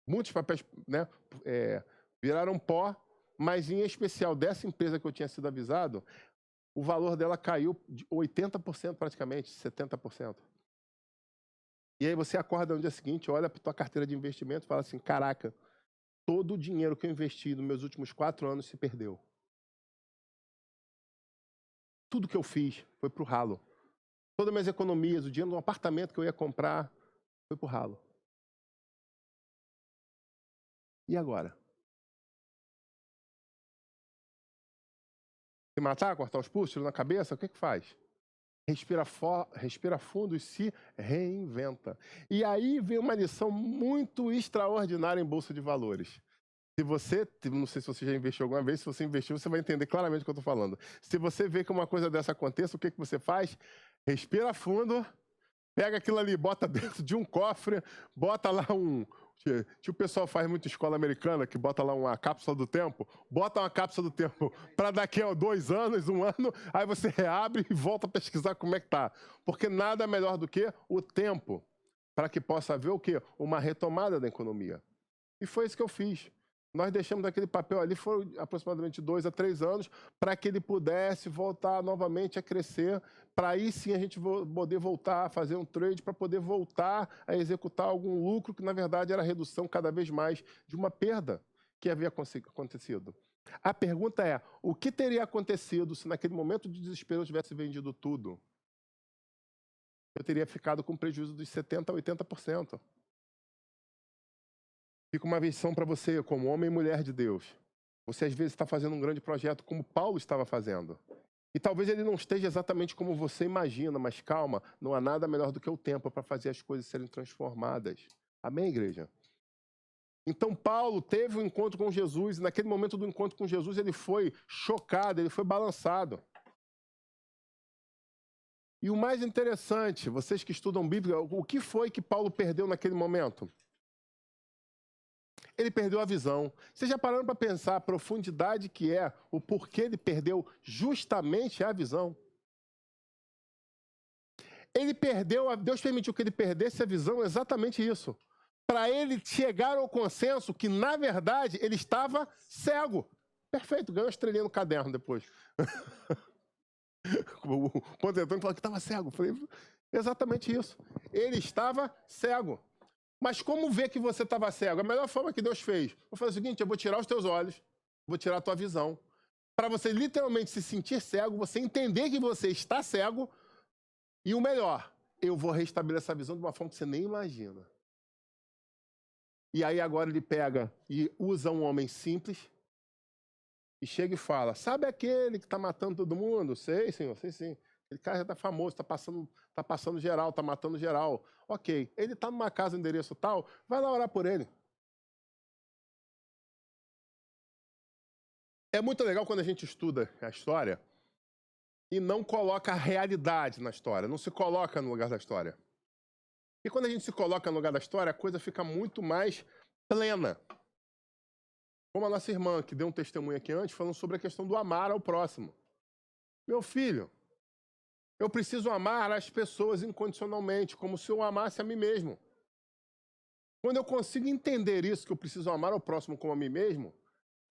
muitos papéis, né, viraram pó, mas em especial dessa empresa que eu tinha sido avisado, o valor dela caiu de 80% praticamente, 70%. E aí você acorda no dia seguinte, olha para a tua carteira de investimento e fala assim, caraca, todo o dinheiro que eu investi nos meus últimos 4 anos se perdeu. Tudo que eu fiz foi pro ralo. Todas as minhas economias, o dinheiro de um apartamento que eu ia comprar, foi pro ralo. E agora? Se matar, cortar os pulsos, tiro na cabeça, o que faz? Respira fundo e se reinventa. E aí vem uma lição muito extraordinária em Bolsa de Valores. Se você, não sei se você já investiu alguma vez, se você investiu, você vai entender claramente o que eu estou falando. Se você vê que uma coisa dessa aconteça, o que você faz? Respira fundo, pega aquilo ali, bota dentro de um cofre, bota lá o pessoal faz muito escola americana, que bota lá uma cápsula do tempo, bota uma cápsula do tempo para daqui a 2 anos, 1 ano, aí você reabre e volta a pesquisar como é que tá. Porque nada melhor do que o tempo, para que possa haver o quê? Uma retomada da economia. E foi isso que eu fiz. Nós deixamos aquele papel ali, foram aproximadamente 2 a 3 anos, para que ele pudesse voltar novamente a crescer, para aí sim a gente poder voltar a fazer um trade, para poder voltar a executar algum lucro, que na verdade era a redução cada vez mais de uma perda que havia acontecido. A pergunta é, o que teria acontecido se naquele momento de desespero eu tivesse vendido tudo? Eu teria ficado com prejuízo dos 70% a 80%. Fica uma lição para você, como homem e mulher de Deus. Você às vezes está fazendo um grande projeto como Paulo estava fazendo. E talvez ele não esteja exatamente como você imagina, mas calma, não há nada melhor do que o tempo para fazer as coisas serem transformadas. Amém, igreja? Então Paulo teve um encontro com Jesus, e naquele momento do encontro com Jesus ele foi chocado, ele foi balançado. E o mais interessante, vocês que estudam Bíblia, o que foi que Paulo perdeu naquele momento? Ele perdeu a visão. Vocês já pararam para pensar a profundidade que é o porquê ele perdeu justamente a visão? Ele perdeu, Deus permitiu que ele perdesse a visão, exatamente isso. Para ele chegar ao consenso que, na verdade, ele estava cego. Perfeito, ganhou uma estrelinha no caderno depois. O Ponto Antônio falou que estava cego. Eu falei, exatamente isso. Ele estava cego. Mas como ver que você estava cego? A melhor forma que Deus fez, vou fazer o seguinte, eu vou tirar os teus olhos, vou tirar a tua visão, para você literalmente se sentir cego, você entender que você está cego, e o melhor, eu vou restabelecer essa visão de uma forma que você nem imagina. E aí agora ele pega e usa um homem simples e chega e fala, sabe aquele que está matando todo mundo? Sei, senhor, sei sim. Aquele cara já está famoso, está passando geral, está matando geral. Ok, ele está numa casa, endereço tal, vai lá orar por ele. É muito legal quando a gente estuda a história e não coloca a realidade na história, não se coloca no lugar da história. E quando a gente se coloca no lugar da história, a coisa fica muito mais plena. Como a nossa irmã, que deu um testemunho aqui antes, falando sobre a questão do amar ao próximo. Meu filho, eu preciso amar as pessoas incondicionalmente, como se eu amasse a mim mesmo. Quando eu consigo entender isso, que eu preciso amar ao próximo como a mim mesmo,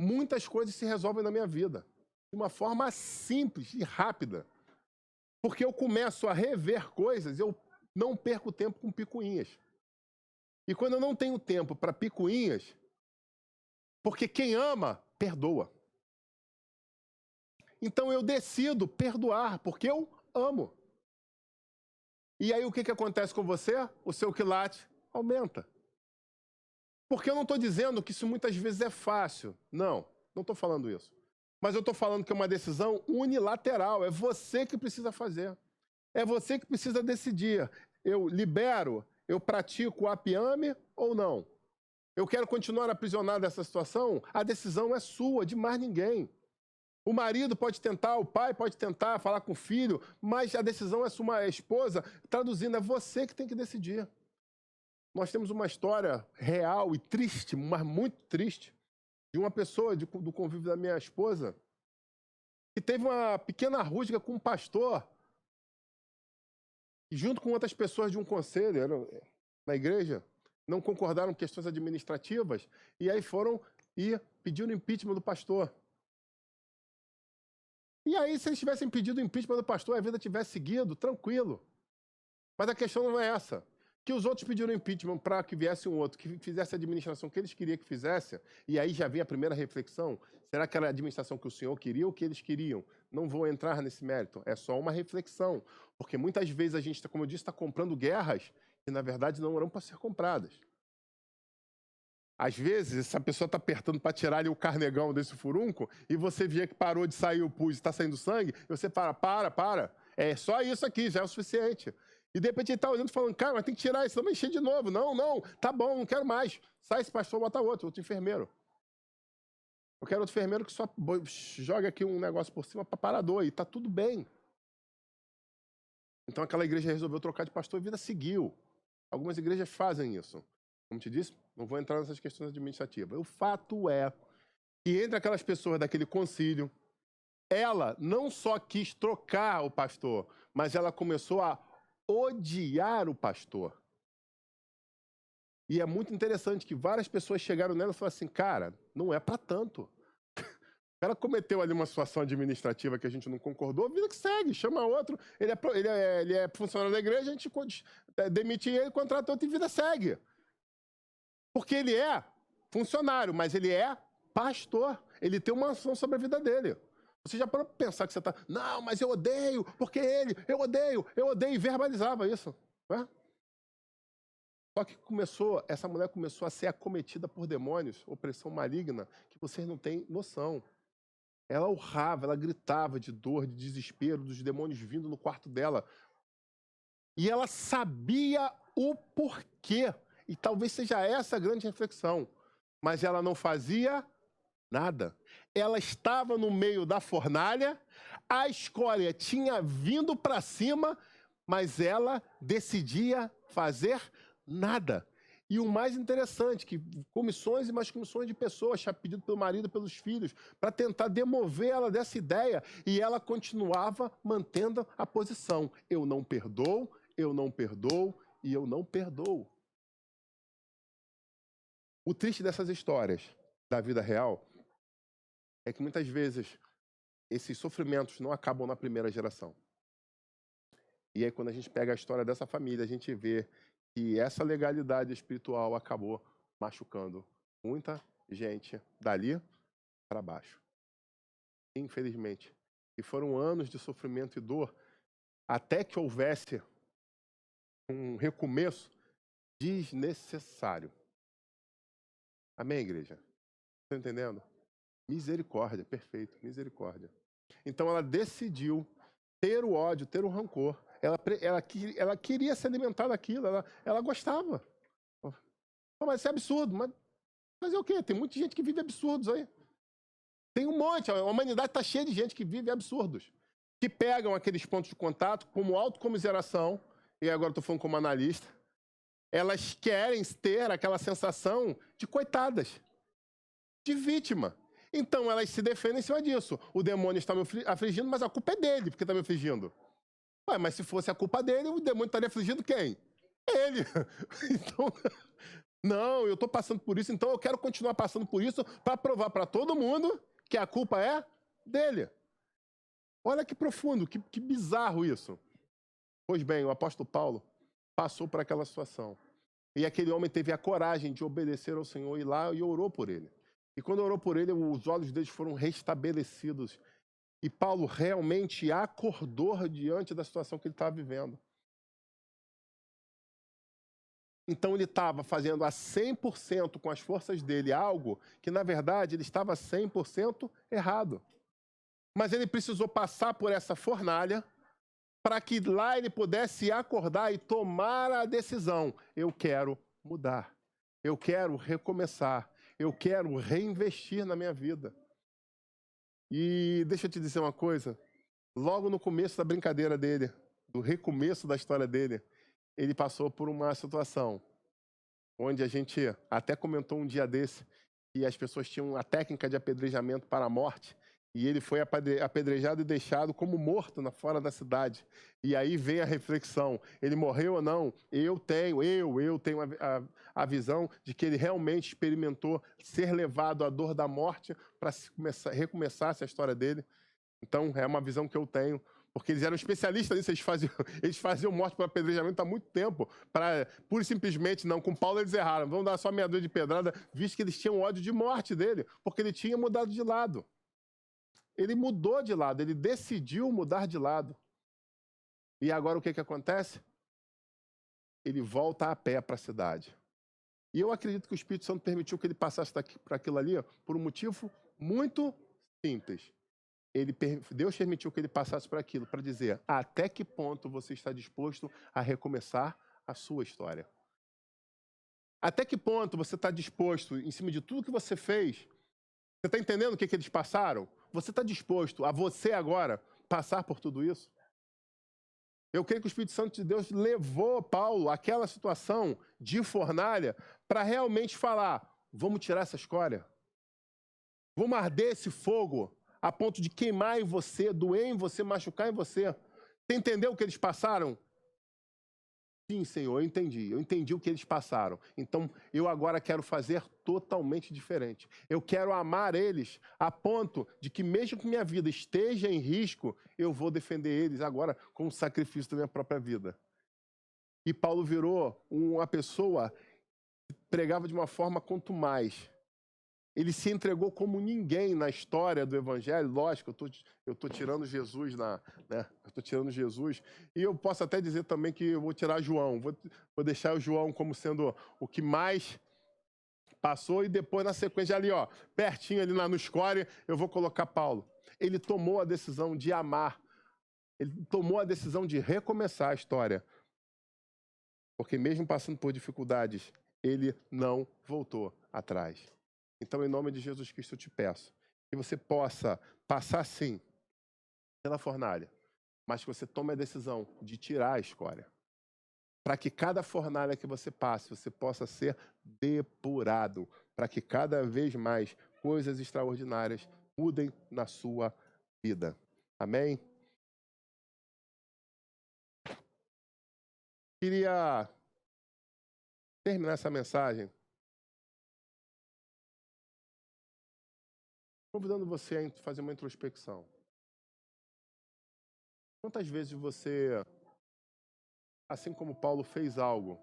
muitas coisas se resolvem na minha vida. De uma forma simples e rápida. Porque eu começo a rever coisas, eu não perco tempo com picuinhas. E quando eu não tenho tempo para picuinhas, porque quem ama, perdoa. Então eu decido perdoar, porque eu amo. E aí o que acontece com você? O seu quilate aumenta. Porque eu não estou dizendo que isso muitas vezes é fácil. Não estou falando isso. Mas eu estou falando que é uma decisão unilateral. É você que precisa fazer. É você que precisa decidir. Eu libero, eu pratico o apiame ou não? Eu quero continuar aprisionado nessa situação? A decisão é sua, de mais ninguém. O marido pode tentar, o pai pode tentar falar com o filho, mas a decisão é sua, a esposa. Traduzindo, é você que tem que decidir. Nós temos uma história real e triste, mas muito triste, de uma pessoa do convívio da minha esposa que teve uma pequena rusga com um pastor e junto com outras pessoas de um conselho na igreja, não concordaram com questões administrativas e aí foram e pediram impeachment do pastor. E aí, se eles tivessem pedido o impeachment do pastor e a vida tivesse seguido, tranquilo. Mas a questão não é essa. Que os outros pediram impeachment para que viesse um outro, que fizesse a administração que eles queriam que fizesse, e aí já vem a primeira reflexão. Será que era a administração que o senhor queria ou que eles queriam? Não vou entrar nesse mérito, é só uma reflexão. Porque muitas vezes a gente, como eu disse, está comprando guerras que, na verdade, não eram para ser compradas. Às vezes, essa pessoa está apertando para tirar ali o carnegão desse furúnculo e você vê que parou de sair o pus e está saindo sangue, e você para. É só isso aqui, já é o suficiente. E de repente ele está olhando e falando, cara, mas tem que tirar isso, não vai encher de novo. Não, tá bom, não quero mais. Sai esse pastor, bota outro enfermeiro. Eu quero outro enfermeiro que só joga aqui um negócio por cima para parar a dor e está tudo bem. Então aquela igreja resolveu trocar de pastor e a vida seguiu. Algumas igrejas fazem isso. Como te disse, não vou entrar nessas questões administrativas. O fato é que entre aquelas pessoas daquele concílio, ela não só quis trocar o pastor, mas ela começou a odiar o pastor. E é muito interessante que várias pessoas chegaram nela e falaram assim, cara, não é para tanto. Ela cometeu ali uma situação administrativa que a gente não concordou, vida que segue, chama outro, ele é funcionário da igreja, a gente demite ele, contrata outro e vida segue. Porque ele é funcionário, mas ele é pastor. Ele tem uma ação sobre a vida dele. Você já parou para pensar que você está... Não, mas eu odeio, porque ele, eu odeio, e verbalizava isso. Né? Só que essa mulher começou a ser acometida por demônios, opressão maligna, que vocês não têm noção. Ela urrava, ela gritava de dor, de desespero, dos demônios vindo no quarto dela. E ela sabia o porquê. E talvez seja essa a grande reflexão. Mas ela não fazia nada. Ela estava no meio da fornalha, a escória tinha vindo para cima, mas ela decidia fazer nada. E o mais interessante, que comissões e mais comissões de pessoas, pedido pelo marido e pelos filhos, para tentar demover ela dessa ideia, e ela continuava mantendo a posição. Eu não perdoo e eu não perdoo. O triste dessas histórias da vida real é que muitas vezes esses sofrimentos não acabam na primeira geração. E aí quando a gente pega a história dessa família, a gente vê E essa legalidade espiritual acabou machucando muita gente dali para baixo. Infelizmente. E foram anos de sofrimento e dor até que houvesse um recomeço desnecessário. Amém, igreja? Está entendendo? Misericórdia, perfeito, misericórdia. Então ela decidiu ter o ódio, ter o rancor. Ela queria se alimentar daquilo, ela gostava. Mas isso é absurdo. Mas fazer o quê? Tem muita gente que vive absurdos aí. Tem um monte. A humanidade está cheia de gente que vive absurdos. Que pegam aqueles pontos de contato como autocomiseração, e agora estou falando como analista, elas querem ter aquela sensação de coitadas, de vítima. Então elas se defendem em cima disso. O demônio está me afligindo, mas a culpa é dele, porque está me afligindo. Ué, mas se fosse a culpa dele, o demônio estaria afligindo quem? Ele. Então, não, eu estou passando por isso, então eu quero continuar passando por isso para provar para todo mundo que a culpa é dele. Olha que profundo, que bizarro isso. Pois bem, o apóstolo Paulo passou por aquela situação. E aquele homem teve a coragem de obedecer ao Senhor, ir lá e orou por ele. E quando orou por ele, os olhos deles foram restabelecidos. E Paulo realmente acordou diante da situação que ele estava vivendo. Então ele estava fazendo a 100% com as forças dele algo que, na verdade, ele estava 100% errado. Mas ele precisou passar por essa fornalha para que lá ele pudesse acordar e tomar a decisão. Eu quero mudar. Eu quero recomeçar. Eu quero reinvestir na minha vida. E deixa eu te dizer uma coisa. Logo no começo da brincadeira dele, do recomeço da história dele, ele passou por uma situação onde a gente até comentou um dia desse que as pessoas tinham a técnica de apedrejamento para a morte, e ele foi apedrejado e deixado como morto fora da cidade. E aí vem a reflexão, ele morreu ou não? Eu tenho a visão de que ele realmente experimentou ser levado à dor da morte para recomeçar essa história dele. Então, é uma visão que eu tenho, porque eles eram especialistas nisso, eles faziam morte por apedrejamento há muito tempo, pura e simplesmente, não, com Paulo eles erraram, vamos dar só meia dúzia de pedrada, visto que eles tinham ódio de morte dele, porque ele tinha mudado de lado. Ele mudou de lado, ele decidiu mudar de lado. E agora o que acontece? Ele volta a pé para a cidade. E eu acredito que o Espírito Santo permitiu que ele passasse por aquilo ali por um motivo muito simples. Deus permitiu que ele passasse por aquilo, para dizer até que ponto você está disposto a recomeçar a sua história. Até que ponto você está disposto, em cima de tudo que você fez, você está entendendo o que eles passaram? Você está disposto a você agora passar por tudo isso? Eu creio que o Espírito Santo de Deus levou Paulo àquela situação de fornalha para realmente falar, vamos tirar essa escória? Vamos arder esse fogo a ponto de queimar em você, doer em você, machucar em você. Você entendeu o que eles passaram? Sim, Senhor, eu entendi o que eles passaram. Então, eu agora quero fazer totalmente diferente. Eu quero amar eles a ponto de que mesmo que minha vida esteja em risco, eu vou defender eles agora com o sacrifício da minha própria vida. E Paulo virou uma pessoa que pregava de uma forma quanto mais. Ele se entregou como ninguém na história do Evangelho. Lógico, eu estou tirando Jesus, eu estou tirando Jesus. E eu posso até dizer também que eu vou tirar João. Vou deixar o João como sendo o que mais passou. E depois, na sequência, ali, ó, pertinho ali no score, eu vou colocar Paulo. Ele tomou a decisão de amar. Ele tomou a decisão de recomeçar a história. Porque mesmo passando por dificuldades, ele não voltou atrás. Então, em nome de Jesus Cristo, eu te peço que você possa passar, sim, pela fornalha, mas que você tome a decisão de tirar a escória. Para que cada fornalha que você passe, você possa ser depurado. Para que cada vez mais coisas extraordinárias mudem na sua vida. Amém? Queria terminar essa mensagem convidando você a fazer uma introspecção. Quantas vezes você, assim como Paulo, fez algo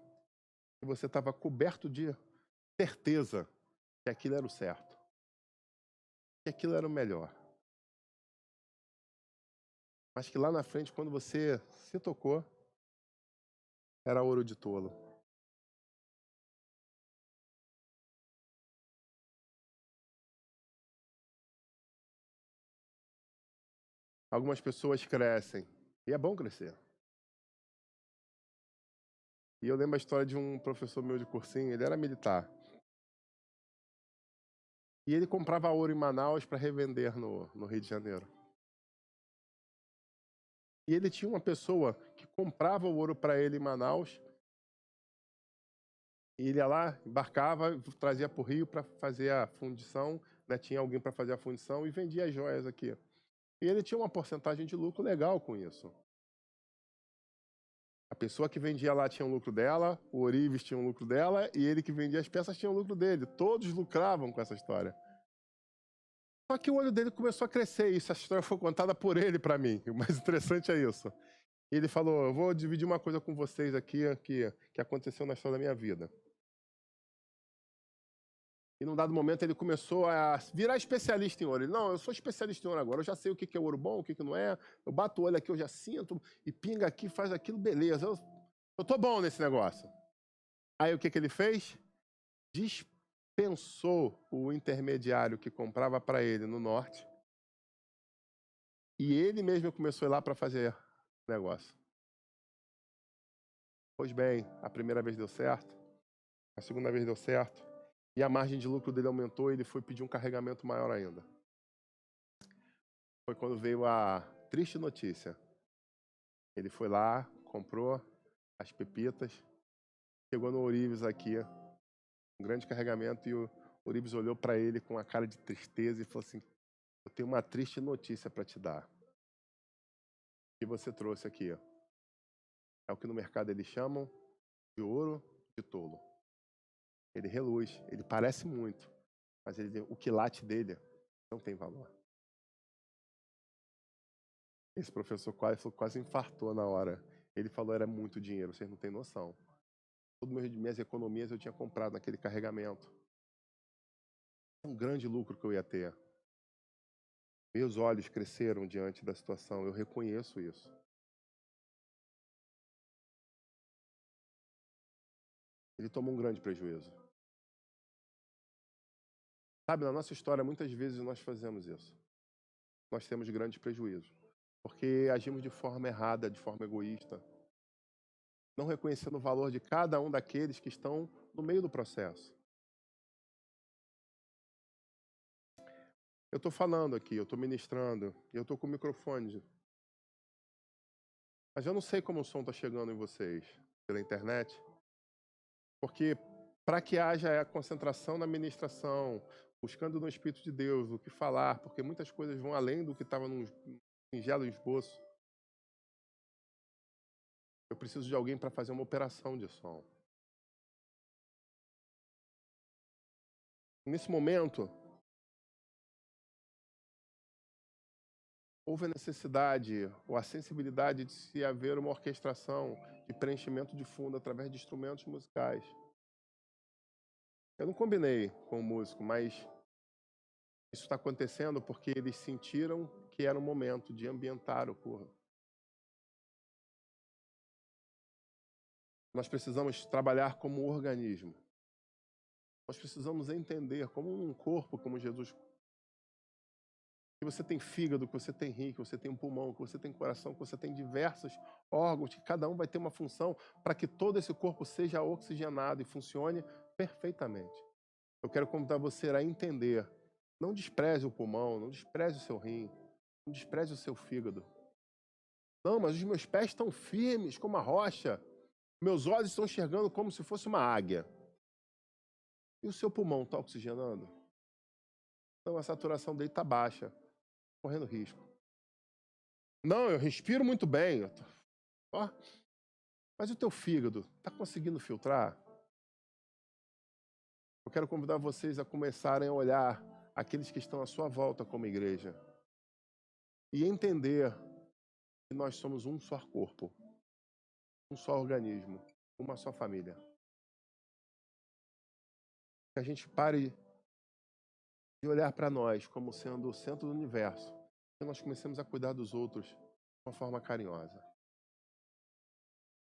E você estava coberto de certeza que aquilo era o certo, que aquilo era o melhor. Mas que lá na frente, quando você se tocou, era ouro de tolo. Algumas pessoas crescem, e é bom crescer. E eu lembro a história de um professor meu de cursinho, ele era militar. E ele comprava ouro em Manaus para revender no Rio de Janeiro. E ele tinha uma pessoa que comprava o ouro para ele em Manaus. E ele ia lá, embarcava, trazia para o Rio para fazer a fundição. Né? Tinha alguém para fazer a fundição e vendia as joias aqui. E ele tinha uma porcentagem de lucro legal com isso. A pessoa que vendia lá tinha um lucro dela, o ourives tinha um lucro dela, e ele que vendia as peças tinha um lucro dele. Todos lucravam com essa história. Só que o olho dele começou a crescer, e essa história foi contada por ele para mim. O mais interessante é isso. E ele falou, eu vou dividir uma coisa com vocês aqui que aconteceu na história da minha vida. E num dado momento ele começou a virar especialista em ouro. Ele, não, eu sou especialista em ouro agora, eu já sei o que é ouro bom, o que não é. Eu bato o olho aqui, eu já sinto, e pinga aqui, faz aquilo, beleza. Eu tô bom nesse negócio. Aí o que ele fez? Dispensou o intermediário que comprava para ele no norte. E ele mesmo começou a ir lá para fazer negócio. Pois bem, a primeira vez deu certo, a segunda vez deu certo, e a margem de lucro dele aumentou e ele foi pedir um carregamento maior ainda. Foi quando veio a triste notícia. Ele foi lá, comprou as pepitas, chegou no ourives aqui, um grande carregamento, e o ourives olhou para ele com uma cara de tristeza e falou assim, eu tenho uma triste notícia para te dar. O que você trouxe aqui é o que no mercado eles chamam de ouro de tolo. Ele reluz, ele parece muito, mas o quilate dele não tem valor. Esse professor quase infartou na hora. Ele falou, era muito dinheiro, vocês não têm noção. Todas as minhas economias eu tinha comprado naquele carregamento. Um grande lucro que eu ia ter. Meus olhos cresceram diante da situação, eu reconheço isso. Ele tomou um grande prejuízo. Sabe, na nossa história, muitas vezes nós fazemos isso. Nós temos grandes prejuízos. Porque agimos de forma errada, de forma egoísta. Não reconhecendo o valor de cada um daqueles que estão no meio do processo. Eu estou falando aqui, eu estou ministrando, e eu estou com o microfone. Mas eu não sei como o som está chegando em vocês, pela internet. Porque para que haja a concentração na ministração, buscando no Espírito de Deus o que falar, porque muitas coisas vão além do que estava num singelo esboço. Eu preciso de alguém para fazer uma operação de som. Nesse momento, houve a necessidade ou a sensibilidade de se haver uma orquestração de preenchimento de fundo através de instrumentos musicais. Eu não combinei com o músico, mas isso está acontecendo porque eles sentiram que era o momento de ambientar o corpo. Nós precisamos trabalhar como um organismo. Nós precisamos entender como um corpo, como Jesus. Que você tem fígado, que você tem rim, que você tem um pulmão, que você tem coração, que você tem diversos órgãos, que cada um vai ter uma função para que todo esse corpo seja oxigenado e funcione perfeitamente. Eu quero convidar você a entender. Não despreze o pulmão, não despreze o seu rim, não despreze o seu fígado. Não, mas os meus pés estão firmes como a rocha. Meus olhos estão enxergando como se fosse uma águia. E o seu pulmão está oxigenando? Então a saturação dele está baixa, correndo risco. Não, eu respiro muito bem. Ó, mas o teu fígado está conseguindo filtrar? Eu quero convidar vocês a começarem a olhar aqueles que estão à sua volta como igreja e entender que nós somos um só corpo, um só organismo, uma só família. Que a gente pare de olhar para nós como sendo o centro do universo. Que nós comecemos a cuidar dos outros de uma forma carinhosa.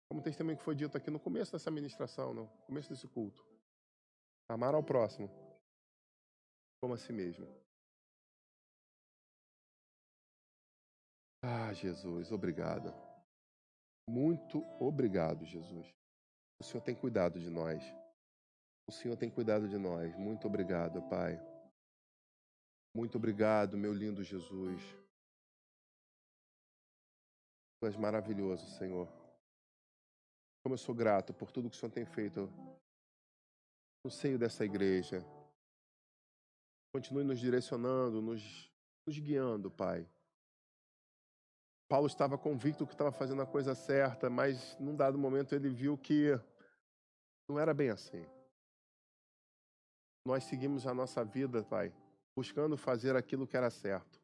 Como o testemunho que foi dito aqui no começo dessa ministração, no começo desse culto. Amar ao próximo como a si mesmo. Ah, Jesus, obrigado. Muito obrigado, Jesus. O Senhor tem cuidado de nós. O Senhor tem cuidado de nós. Muito obrigado, Pai. Muito obrigado, meu lindo Jesus. Tu és maravilhoso, Senhor. Como eu sou grato por tudo que o Senhor tem feito no seio dessa igreja. Continue nos direcionando, nos guiando, Pai. Paulo estava convicto que estava fazendo a coisa certa, mas num dado momento ele viu que não era bem assim. Nós seguimos a nossa vida, Pai, buscando fazer aquilo que era certo.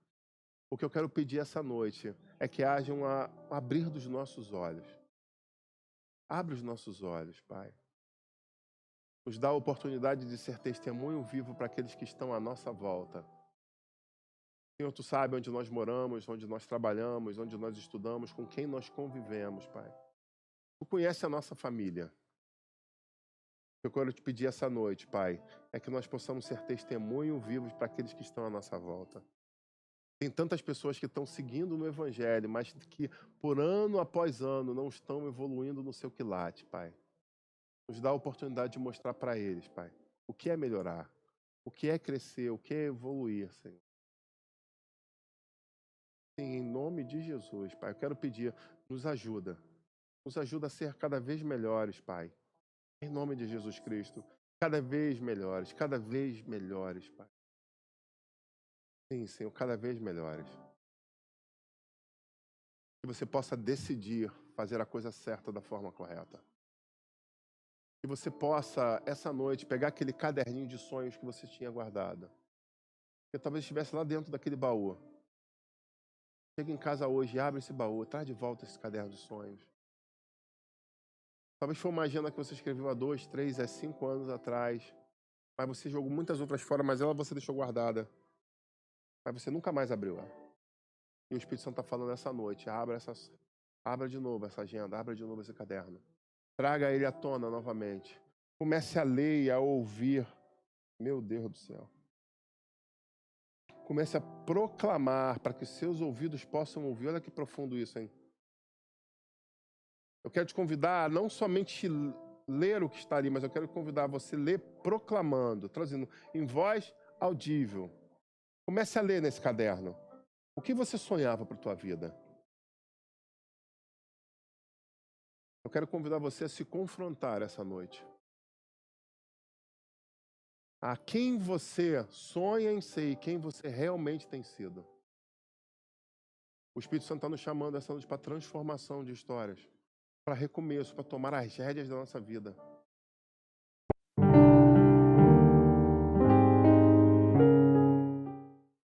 O que eu quero pedir essa noite é que haja um abrir dos nossos olhos. Abre os nossos olhos, Pai. Nos dá a oportunidade de ser testemunho vivo para aqueles que estão à nossa volta. Senhor, Tu sabe onde nós moramos, onde nós trabalhamos, onde nós estudamos, com quem nós convivemos, Pai. Tu conhece a nossa família. O que eu quero te pedir essa noite, Pai, é que nós possamos ser testemunho vivos para aqueles que estão à nossa volta. Tem tantas pessoas que estão seguindo no Evangelho, mas que por ano após ano não estão evoluindo no seu quilate, Pai. Nos dá a oportunidade de mostrar para eles, Pai, o que é melhorar, o que é crescer, o que é evoluir, Senhor. Sim, em nome de Jesus, Pai, eu quero pedir, nos ajuda a ser cada vez melhores, Pai. Em nome de Jesus Cristo, cada vez melhores, Pai. Sim, Senhor, cada vez melhores. Que você possa decidir fazer a coisa certa da forma correta. Que você possa, essa noite, pegar aquele caderninho de sonhos que você tinha guardado. Que talvez estivesse lá dentro daquele baú. Chega em casa hoje, abre esse baú, traz de volta esse caderno de sonhos. Talvez foi uma agenda que você escreveu há 2, 3, 5 anos atrás. Mas você jogou muitas outras fora, mas ela você deixou guardada. Mas você nunca mais abriu ela. E o Espírito Santo está falando essa noite, abra de novo essa agenda, abra de novo esse caderno. Traga ele à tona novamente. Comece a ler e a ouvir. Meu Deus do céu. Comece a proclamar para que seus ouvidos possam ouvir. Olha que profundo isso, hein? Eu quero te convidar a não somente ler o que está ali, mas eu quero convidar você a ler proclamando, trazendo em voz audível. Comece a ler nesse caderno. O que você sonhava para a tua vida? Eu quero convidar você a se confrontar essa noite. A quem você sonha em ser e quem você realmente tem sido. O Espírito Santo está nos chamando essa noite para transformação de histórias, para recomeço, para tomar as rédeas da nossa vida.